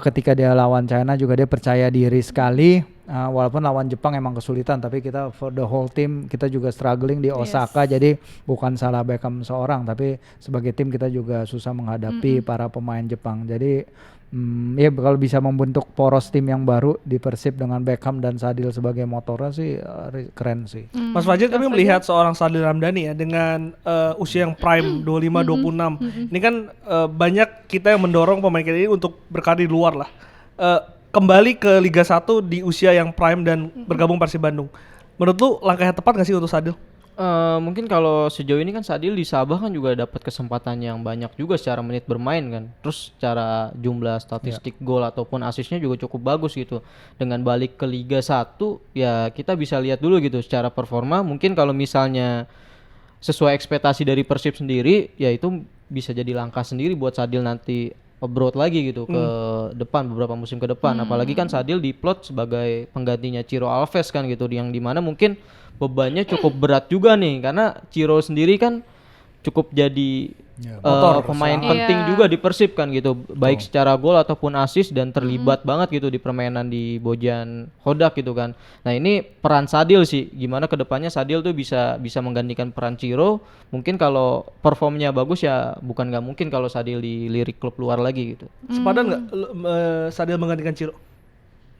ketika dia lawan China juga dia percaya diri sekali, walaupun lawan Jepang emang kesulitan, tapi kita for the whole team kita juga struggling di Osaka, jadi bukan salah Beckham seorang, tapi sebagai tim kita juga susah menghadapi para pemain Jepang. Jadi Ya kalau bisa membentuk poros tim yang baru di Persib dengan Beckham dan Sadil sebagai motornya sih keren sih. Mas Fajar, kami melihat seorang Sadil Ramdhani ya dengan usia yang prime 25-26. Ini kan banyak kita yang mendorong pemain kita ini untuk berkarir di luar lah. Kembali ke Liga 1 di usia yang prime dan bergabung Persib Bandung. Menurut lu langkah yang tepat gak sih untuk Sadil? Mungkin kalau sejauh ini kan Sadil di Sabah kan juga dapat kesempatan yang banyak juga secara menit bermain kan. Terus secara jumlah statistik gol ataupun asisnya juga cukup bagus gitu. Dengan balik ke Liga 1 ya kita bisa lihat dulu gitu secara performa. Mungkin kalau misalnya sesuai ekspektasi dari Persib sendiri ya itu bisa jadi langkah sendiri buat Sadil nanti abroad lagi gitu ke depan, beberapa musim ke depan. Apalagi kan Sadil diplot sebagai penggantinya Ciro Alves kan gitu, yang dimana mungkin bebannya cukup berat juga nih karena Ciro sendiri kan cukup jadi pemain penting juga di Persib kan gitu, baik secara gol ataupun assist dan terlibat banget gitu di permainan di Bojan Hodak gitu kan. Nah ini peran Sadil sih, gimana kedepannya Sadil tuh bisa menggantikan peran Ciro. Mungkin kalau performnya bagus ya bukan nggak mungkin kalau Sadil dilirik klub luar lagi gitu. Sepadan nggak Sadil menggantikan Ciro?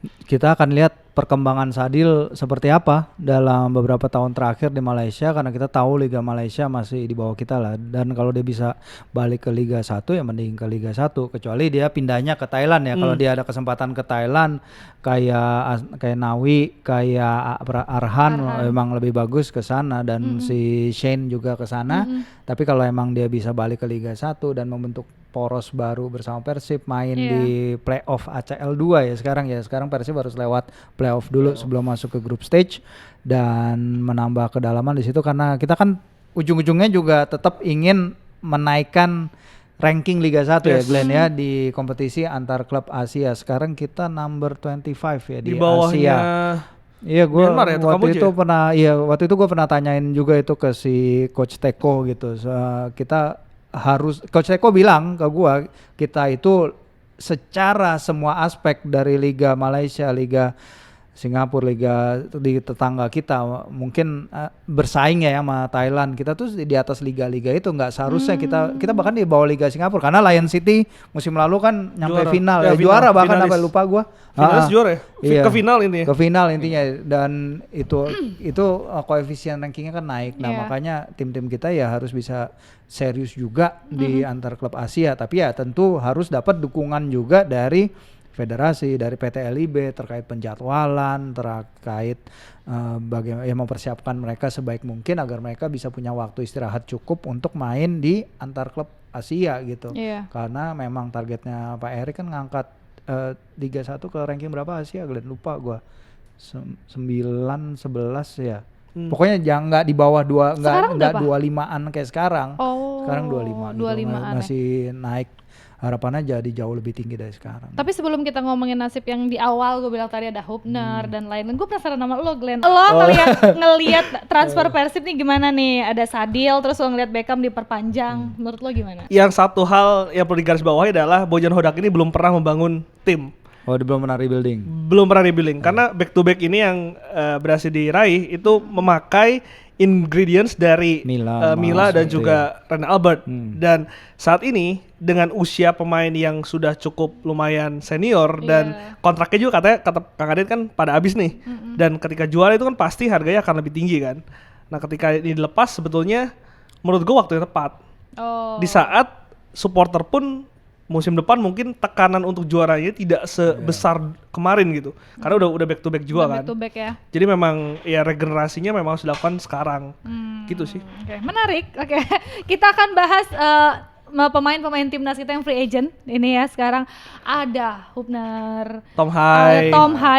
Kita akan lihat perkembangan Sadil seperti apa dalam beberapa tahun terakhir di Malaysia, karena kita tahu Liga Malaysia masih di bawah kita lah, dan kalau dia bisa balik ke Liga 1 ya mending ke Liga 1, kecuali dia pindahnya ke Thailand ya. Kalau dia ada kesempatan ke Thailand kayak Nawi, kayak Arhan memang lebih bagus ke sana, dan si Shane juga ke sana. Tapi kalau emang dia bisa balik ke Liga 1 dan membentuk poros baru bersama Persib, main di playoff ACL 2 ya sekarang Persib harus lewat playoff dulu sebelum masuk ke group stage dan menambah kedalaman di situ, karena kita kan ujung-ujungnya juga tetap ingin menaikkan ranking Liga 1 ya Glenn ya, di kompetisi antar klub Asia. Sekarang kita number 25 ya di bawahnya Asia. Iya, gue Myanmar ya, waktu itu gue pernah tanyain juga itu ke si Coach Teko gitu. Coach Teko bilang ke gue, kita itu secara semua aspek dari Liga Malaysia, Liga Singapura, Liga di tetangga kita mungkin bersaing ya sama Thailand. Kita tuh di atas liga-liga itu, nggak seharusnya kita bahkan di bawah Liga Singapura, karena Lion City musim lalu kan nyampe final, juara bahkan finalis. apa lupa gua. Finalis juara ya? Iya. Ke final ini. Ke final intinya, dan itu koefisien rankingnya kan naik. Nah makanya tim-tim kita ya harus bisa serius juga di antar klub Asia, tapi ya tentu harus dapat dukungan juga dari federasi, dari PT LIB terkait penjadwalan, terkait bagaimana ya mempersiapkan mereka sebaik mungkin agar mereka bisa punya waktu istirahat cukup untuk main di antar klub Asia gitu. Karena memang targetnya Pak Erik kan ngangkat Liga 1 ke ranking berapa Asia, Glenn? Lupa gua. 9-11 ya. Pokoknya jangan nggak di bawah nggak 25-an kayak sekarang. Sekarang 25 gitu. Masih naik. Harapannya jadi jauh lebih tinggi dari sekarang. Tapi sebelum kita ngomongin nasib yang di awal, gue bilang tadi ada Hubner dan lain-lain, gue penasaran sama lo Glenn. Lo ngelihat transfer Persib nih gimana nih? Ada Sadil, terus lo ngeliat Beckham diperpanjang. Menurut lo gimana? Yang satu hal yang perlu digarisbawahi adalah Bojan Hodak ini belum pernah membangun tim. Dia belum pernah rebuilding. Belum pernah rebuilding karena back to back ini yang berhasil diraih itu memakai ingredients dari Mila dan juga Ren Albert. Dan saat ini dengan usia pemain yang sudah cukup lumayan senior dan kontraknya juga katanya kata Kang Adit kan pada habis nih. Dan ketika juara itu kan pasti harganya akan lebih tinggi kan. Nah ketika ini dilepas sebetulnya menurut gue waktu yang tepat. Di saat supporter pun musim depan mungkin tekanan untuk juaranya tidak sebesar kemarin gitu. Karena udah back to back juga kan. Back to back ya. Jadi memang ya regenerasinya memang harus dilakukan sekarang. Gitu sih. Menarik. Kita akan bahas pemain-pemain timnas kita yang free agent ini ya sekarang. Ada Hubner, Tom Hai,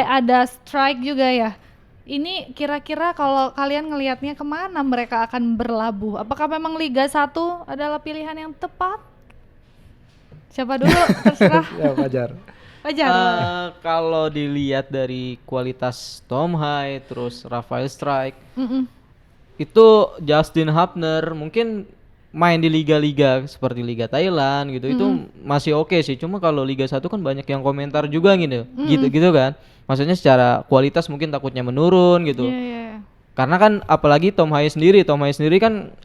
ada Strike juga ya. Ini kira-kira kalau kalian ngelihatnya kemana mereka akan berlabuh? Apakah memang Liga 1 adalah pilihan yang tepat? Siapa dulu? Terserah. Ya, Fajar. Kalau dilihat dari kualitas Tom Hai, terus Rafael Strike, itu Justin Hubner mungkin main di liga-liga seperti Liga Thailand gitu, itu masih oke sih. Cuma kalau Liga 1 kan banyak yang komentar juga gitu kan. Maksudnya secara kualitas mungkin takutnya menurun gitu. Karena kan apalagi Tom Haye sendiri kan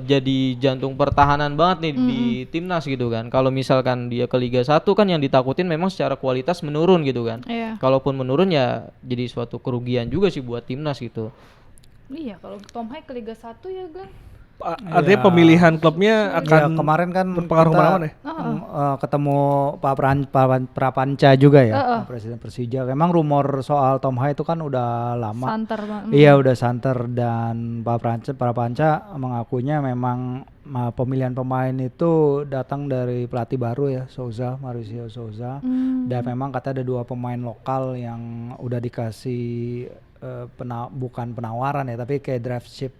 jadi jantung pertahanan banget nih di timnas gitu kan. Kalau misalkan dia ke Liga 1 kan yang ditakutin memang secara kualitas menurun gitu kan. Iya. Kalaupun menurun ya jadi suatu kerugian juga sih buat timnas gitu. Iya, kalau Tom Haye ke Liga 1 ya kan. Artinya pemilihan klubnya Ya, akan kemarin kan berpengaruh kita, kemana-mana ya? ketemu Pak Prapanca juga ya, Presiden Persija. Memang rumor soal Tom Haye itu kan udah lama. Santer banget. Iya udah santer, dan Prapanca mengakunya memang pemilihan pemain itu datang dari pelatih baru ya, Mauricio Souza. Dan memang kata ada 2 pemain lokal yang udah dikasih bukan penawaran ya, tapi kayak draft chip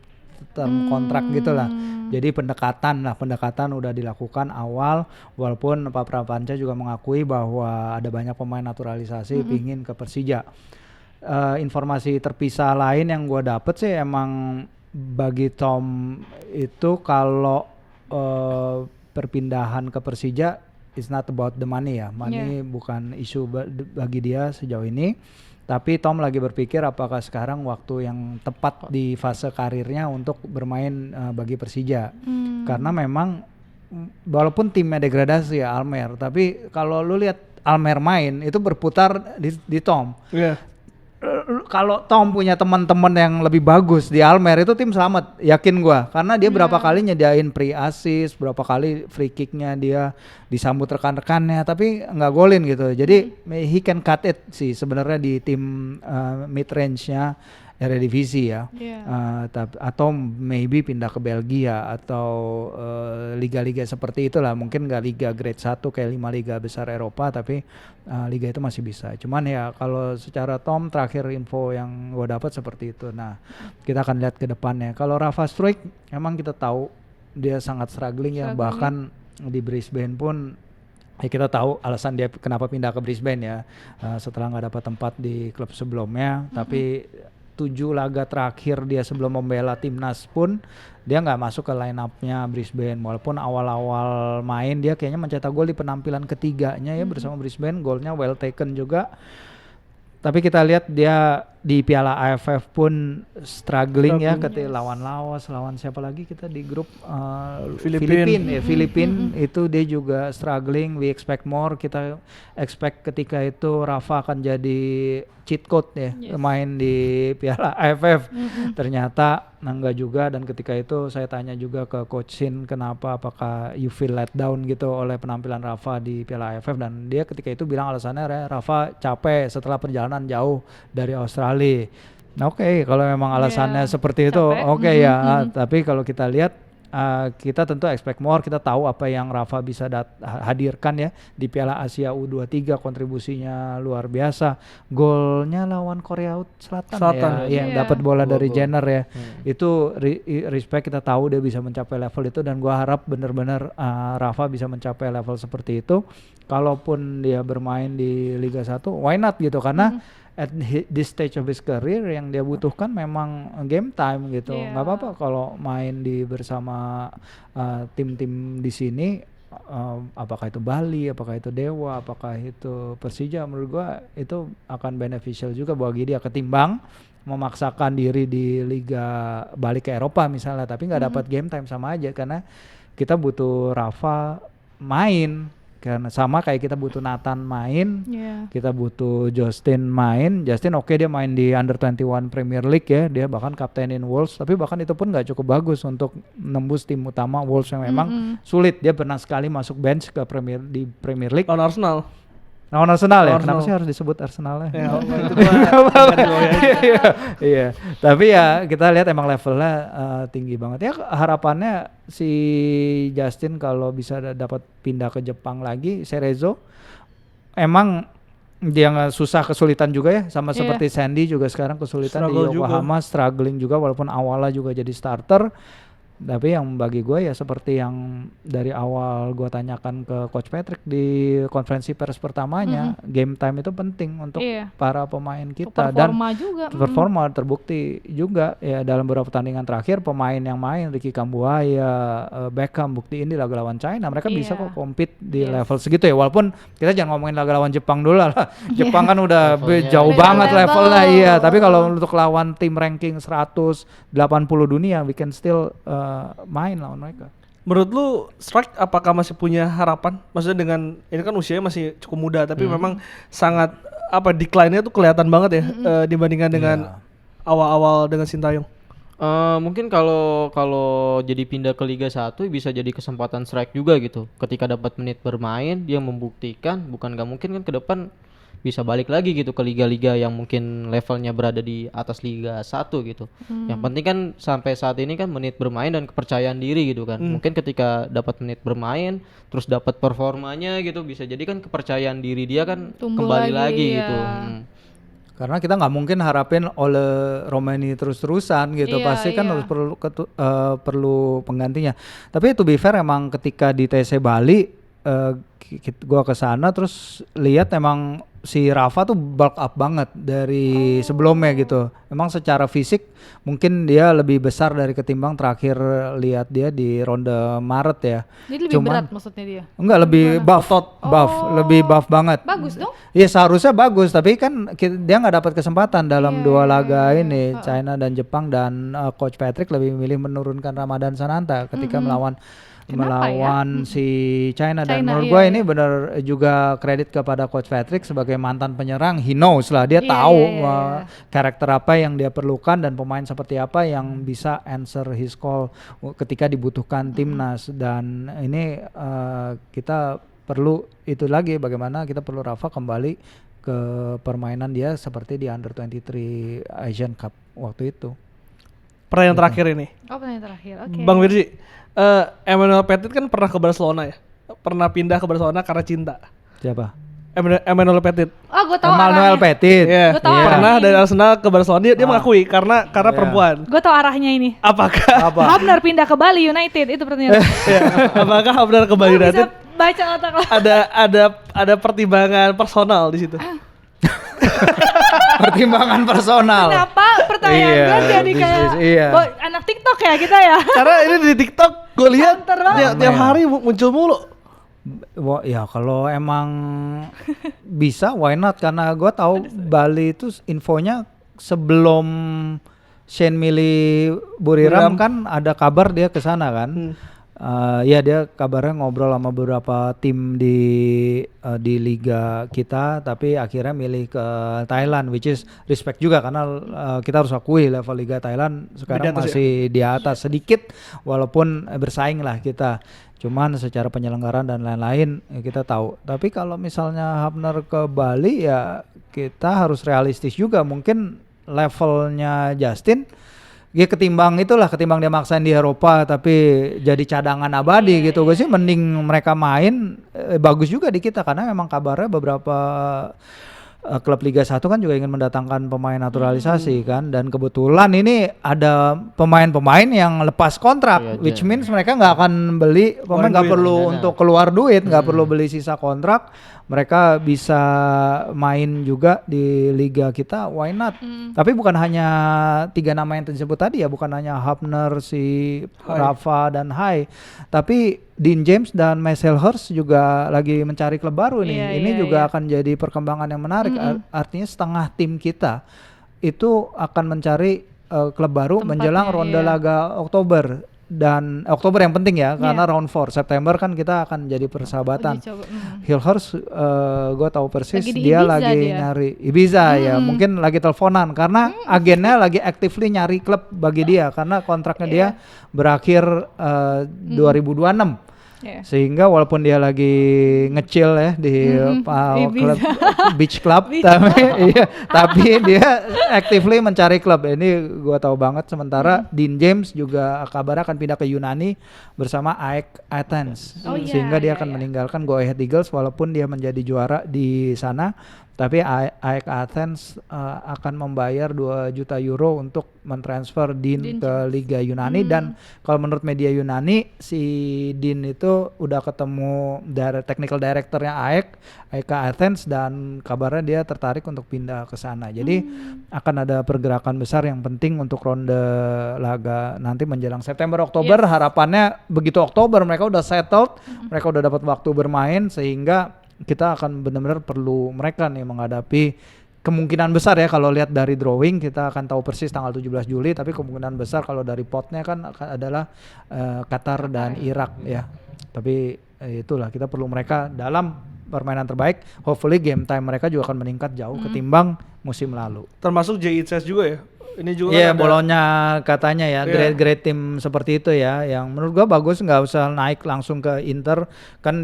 term kontrak gitulah. Jadi pendekatan udah dilakukan awal, walaupun Pak Prapanca juga mengakui bahwa ada banyak pemain naturalisasi pingin ke Persija. Informasi terpisah lain yang gue dapet sih emang bagi Tom itu kalau perpindahan ke Persija it's not about the money ya. Money bukan isu bagi dia sejauh ini. Tapi Tom lagi berpikir apakah sekarang waktu yang tepat di fase karirnya untuk bermain bagi Persija. Karena memang walaupun timnya degradasi ya Almer, tapi kalau lu lihat Almer main itu berputar di Tom. Iya. Kalau Tom punya teman-teman yang lebih bagus di Almer itu tim selamat, yakin gua. Karena dia berapa kali nyediain pre-assist, berapa kali free kicknya dia disambut rekan-rekannya, tapi nggak golin gitu. Jadi he can cut it sih sebenarnya di tim mid range-nya Eredivisie ya. Atau maybe pindah ke Belgia atau liga-liga seperti itulah. Mungkin nggak liga grade 1 kayak 5 liga besar Eropa, tapi liga itu masih bisa. Cuman ya kalau secara Tom terakhir info yang gue dapat seperti itu. Nah, kita akan lihat ke depannya. Kalau Rafa Struijk emang kita tahu dia sangat struggling ya, bahkan di Brisbane pun ya kita tahu alasan dia kenapa pindah ke Brisbane ya, setelah nggak dapat tempat di klub sebelumnya. Tapi 7 laga terakhir dia sebelum membela timnas pun dia nggak masuk ke line up-nya Brisbane, walaupun awal-awal main dia kayaknya mencetak gol di penampilan ketiganya ya bersama Brisbane, golnya well taken juga. Tapi kita lihat dia di Piala AFF pun struggling ya, ketika lawan Laos, lawan siapa lagi kita di grup Filipina itu dia juga struggling. We expect more, kita expect ketika itu Rafa akan jadi cheat code ya, main di Piala AFF. Ternyata enggak juga, dan ketika itu saya tanya juga ke Coach Shin kenapa, apakah you feel let down gitu oleh penampilan Rafa di Piala AFF, dan dia ketika itu bilang alasannya Rafa capek setelah perjalanan jauh dari Australia. Nah, oke, kalau memang alasannya seperti itu, oke ya. Tapi kalau kita lihat, kita tentu expect more. Kita tahu apa yang Rafa bisa hadirkan ya di Piala Asia U23, kontribusinya luar biasa. Golnya lawan Korea Selatan ya, yang dapat bola dari Jenner ya. Itu respect, kita tahu dia bisa mencapai level itu, dan gua harap benar-benar Rafa bisa mencapai level seperti itu. Kalaupun dia bermain di Liga 1, why not gitu, karena at this stage of his career yang dia butuhkan memang game time gitu. Nggak apa-apa kalau main di bersama tim-tim di sini, apakah itu Bali, apakah itu Dewa, apakah itu Persija. Menurut gua itu akan beneficial juga bagi dia ketimbang memaksakan diri di liga balik ke Eropa misalnya tapi nggak dapat game time. Sama aja, karena kita butuh Rafa main. Karena sama kayak kita butuh Nathan main, kita butuh Justin main. Justin dia main di Under 21 Premier League ya, dia bahkan kaptenin Wolves, tapi bahkan itu pun nggak cukup bagus untuk nembus tim utama Wolves yang memang sulit. Dia pernah sekali masuk bench ke Premier League. Lawan Arsenal. Lawan Arsenal ya, kenapa sih harus disebut Arsenalnya? Iya, tapi ya kita lihat emang levelnya tinggi banget ya. Harapannya si Justin kalau bisa dapat pindah ke Jepang lagi, Cerezo emang dia susah, kesulitan juga ya, sama seperti Sandy juga sekarang kesulitan di Yokohama, struggling juga walaupun awalnya juga jadi starter. Tapi yang bagi gue ya seperti yang dari awal gue tanyakan ke Coach Patrick di konferensi pers pertamanya, game time itu penting untuk para pemain kita. Performa juga. Performa terbukti juga ya dalam beberapa pertandingan terakhir pemain yang main Ricky Kambuaya, Beckham buktiin di laga lawan China mereka bisa kok compete di level segitu ya. Walaupun kita jangan ngomongin laga lawan Jepang dulu lah. Jepang kan udah jauh banget levelnya iya. Tapi kalau untuk lawan tim ranking 180 dunia, we can still main lawan mereka. Menurut lu Strike apakah masih punya harapan? Maksudnya dengan ini kan usianya masih cukup muda tapi memang sangat decline-nya tuh kelihatan banget ya dibandingkan dengan awal-awal dengan Sintayong. Mungkin kalau jadi pindah ke Liga 1 bisa jadi kesempatan Strike juga gitu. Ketika dapat menit bermain dia membuktikan bukan gak mungkin kan ke depan bisa balik lagi gitu ke liga-liga yang mungkin levelnya berada di atas Liga 1 gitu. Yang penting kan sampai saat ini kan menit bermain dan kepercayaan diri gitu kan. Mungkin ketika dapat menit bermain terus dapat performanya gitu bisa jadi kan kepercayaan diri dia kan kembali lagi gitu. Karena kita nggak mungkin harapin oleh Romani terus-terusan gitu, pasti kan harus perlu penggantinya. Tapi to be fair emang ketika di TC Bali gua ke sana terus lihat emang si Rafa tuh bulk up banget dari sebelumnya gitu. Emang secara fisik mungkin dia lebih besar dari ketimbang terakhir lihat dia di ronde Maret ya. Jadi lebih berat maksudnya dia? Enggak, lebih lebih buff banget. Bagus dong? Iya seharusnya bagus, tapi kan dia nggak dapat kesempatan dalam dua laga ini, China dan Jepang, dan Coach Patrick lebih memilih menurunkan Ramadan Sananta ketika melawan si China. Dan menurut gue ini benar juga kredit kepada Coach Patrick sebagai mantan penyerang. He knows lah, dia tahu karakter apa yang dia perlukan dan pemain seperti apa yang bisa answer his call ketika dibutuhkan timnas. Dan ini kita perlu itu lagi, bagaimana kita perlu Rafa kembali ke permainan dia seperti di Under 23 Asian Cup waktu itu. Pertanyaan terakhir ini. Pertanyaan terakhir. Oke. Bang Wirji, Emmanuel Petit kan pernah ke Barcelona ya? Pernah pindah ke Barcelona karena cinta. Siapa? Emmanuel Petit. Gue tahu Emmanuel Petit. Iya. Pernah dari Arsenal ke Barcelona, dia mengakui karena perempuan. Gue tahu arahnya ini. Apakah Hubner pindah ke Bali United, itu pertanyaan. Apakah Hubner ke Bali United? Bisa baca otak lo. Ada pertimbangan personal di situ. Pertimbangan personal. Kenapa pertanyaan gue jadi kayak anak TikTok ya kita ya? Karena ini di TikTok gue lihat tiap hari muncul mulu. Ya kalau emang bisa why not, karena gue tahu Bali itu infonya sebelum Shane Millie Buriram kan ada kabar dia ke sana kan. Ya dia kabarnya ngobrol sama beberapa tim di liga kita, tapi akhirnya milih ke Thailand, which is respect juga karena kita harus akui level liga Thailand sekarang masih di atas sedikit, walaupun bersaing lah kita. Cuman secara penyelenggaraan dan lain-lain ya kita tahu. Tapi kalau misalnya Hubner ke Bali ya kita harus realistis juga, mungkin levelnya Justin ya ketimbang dia maksain di Eropa tapi jadi cadangan abadi gitu. Gue sih mending mereka main bagus juga di kita, karena memang kabarnya beberapa klub Liga 1 kan juga ingin mendatangkan pemain naturalisasi kan, dan kebetulan ini ada pemain-pemain yang lepas kontrak, which means mereka nggak akan beli pemain, nggak perlu untuk keluar duit, nggak perlu beli sisa kontrak, mereka bisa main juga di liga kita, why not? Tapi bukan hanya 3 nama yang disebut tadi ya, bukan hanya Hubner, si Rafa dan Hai, tapi Dean James dan Marcel Hurst juga lagi mencari klub baru nih. Ini juga akan jadi perkembangan yang menarik. Artinya setengah tim kita itu akan mencari klub baru menjelang ronde laga Oktober. Dan Oktober yang penting ya, karena round 4 September kan kita akan jadi persahabatan. Hillhurst gue tahu persis dia lagi nyari Ibiza ya, mungkin lagi teleponan karena agennya lagi actively nyari klub bagi dia karena kontraknya dia berakhir 2026. Sehingga walaupun dia lagi ngecil ya di klub beach club, tapi dia actively mencari klub. Ini gua tahu banget. Sementara Dean James juga kabarnya akan pindah ke Yunani bersama AEK Athens, sehingga dia akan meninggalkan Go Ahead Eagles walaupun dia menjadi juara di sana. Tapi AEK Athens akan membayar 2 juta euro untuk mentransfer Dean ke Liga Yunani dan kalau menurut media Yunani si Dean itu udah ketemu technical directornya AEK Athens dan kabarnya dia tertarik untuk pindah ke sana. Jadi akan ada pergerakan besar yang penting untuk ronde laga nanti menjelang September Oktober. Harapannya begitu Oktober mereka udah settled, mereka udah dapat waktu bermain sehingga kita akan benar-benar perlu mereka nih menghadapi kemungkinan besar ya kalau lihat dari drawing kita akan tahu persis tanggal 17 Juli tapi kemungkinan besar kalau dari potnya kan adalah Qatar dan Irak ya. Tapi itulah kita perlu mereka dalam permainan terbaik. Hopefully game time mereka juga akan meningkat jauh ketimbang musim lalu. Termasuk JICS juga ya. Ini juga Iya, kan Bologna katanya ya, great tim seperti itu ya, yang menurut gua bagus, nggak usah naik langsung ke Inter, kan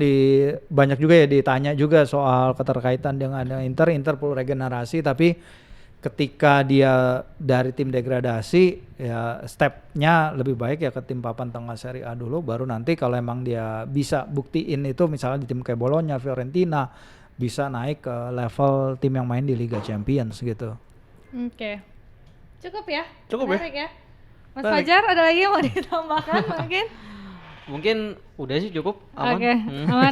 banyak juga ya ditanya juga soal keterkaitan dengan Inter perlu regenerasi, tapi ketika dia dari tim degradasi ya stepnya lebih baik ya ke tim papan tengah Serie A dulu, baru nanti kalau emang dia bisa buktiin itu misalnya di tim kayak Bologna, Fiorentina bisa naik ke level tim yang main di Liga Champions gitu. Oke. Cukup ya? Cukup menarik ya? Mas Menarik. Fajar ada lagi yang mau ditambahkan mungkin? Mungkin udah sih cukup aman. Oke, aman.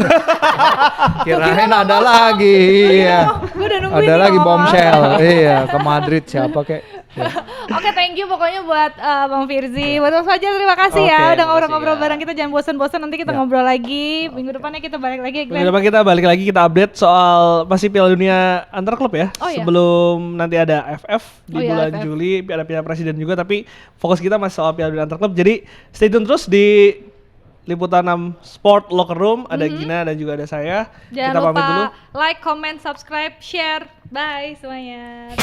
Kirain ada lagi, iya. Gue udah nungguin Ada nih lagi ngomong apa. bombshell, iya ke Madrid siapa kek? Ya. Oke, thank you pokoknya buat Bang Firzi, buat Mas Fajar terima kasih ya Oke, udah terima ngobrol-ngobrol kasih, bareng kita, jangan bosan-bosan, nanti kita Ya. ngobrol lagi. Minggu depannya kita balik lagi ya, Minggu Glenn. depan kita balik lagi, kita update soal masih Piala Dunia antar klub ya. Oh, iya. Sebelum nanti ada AFF di Oh, iya, bulan AFF. Juli, ada Piala Presiden juga, tapi fokus kita masih soal Piala Dunia antar klub. Jadi stay tune terus di Liputan 6 Sport Locker Room, ada Gina dan juga ada saya. Jangan Kita pamit dulu. lupa like, comment, subscribe, share. Bye semuanya.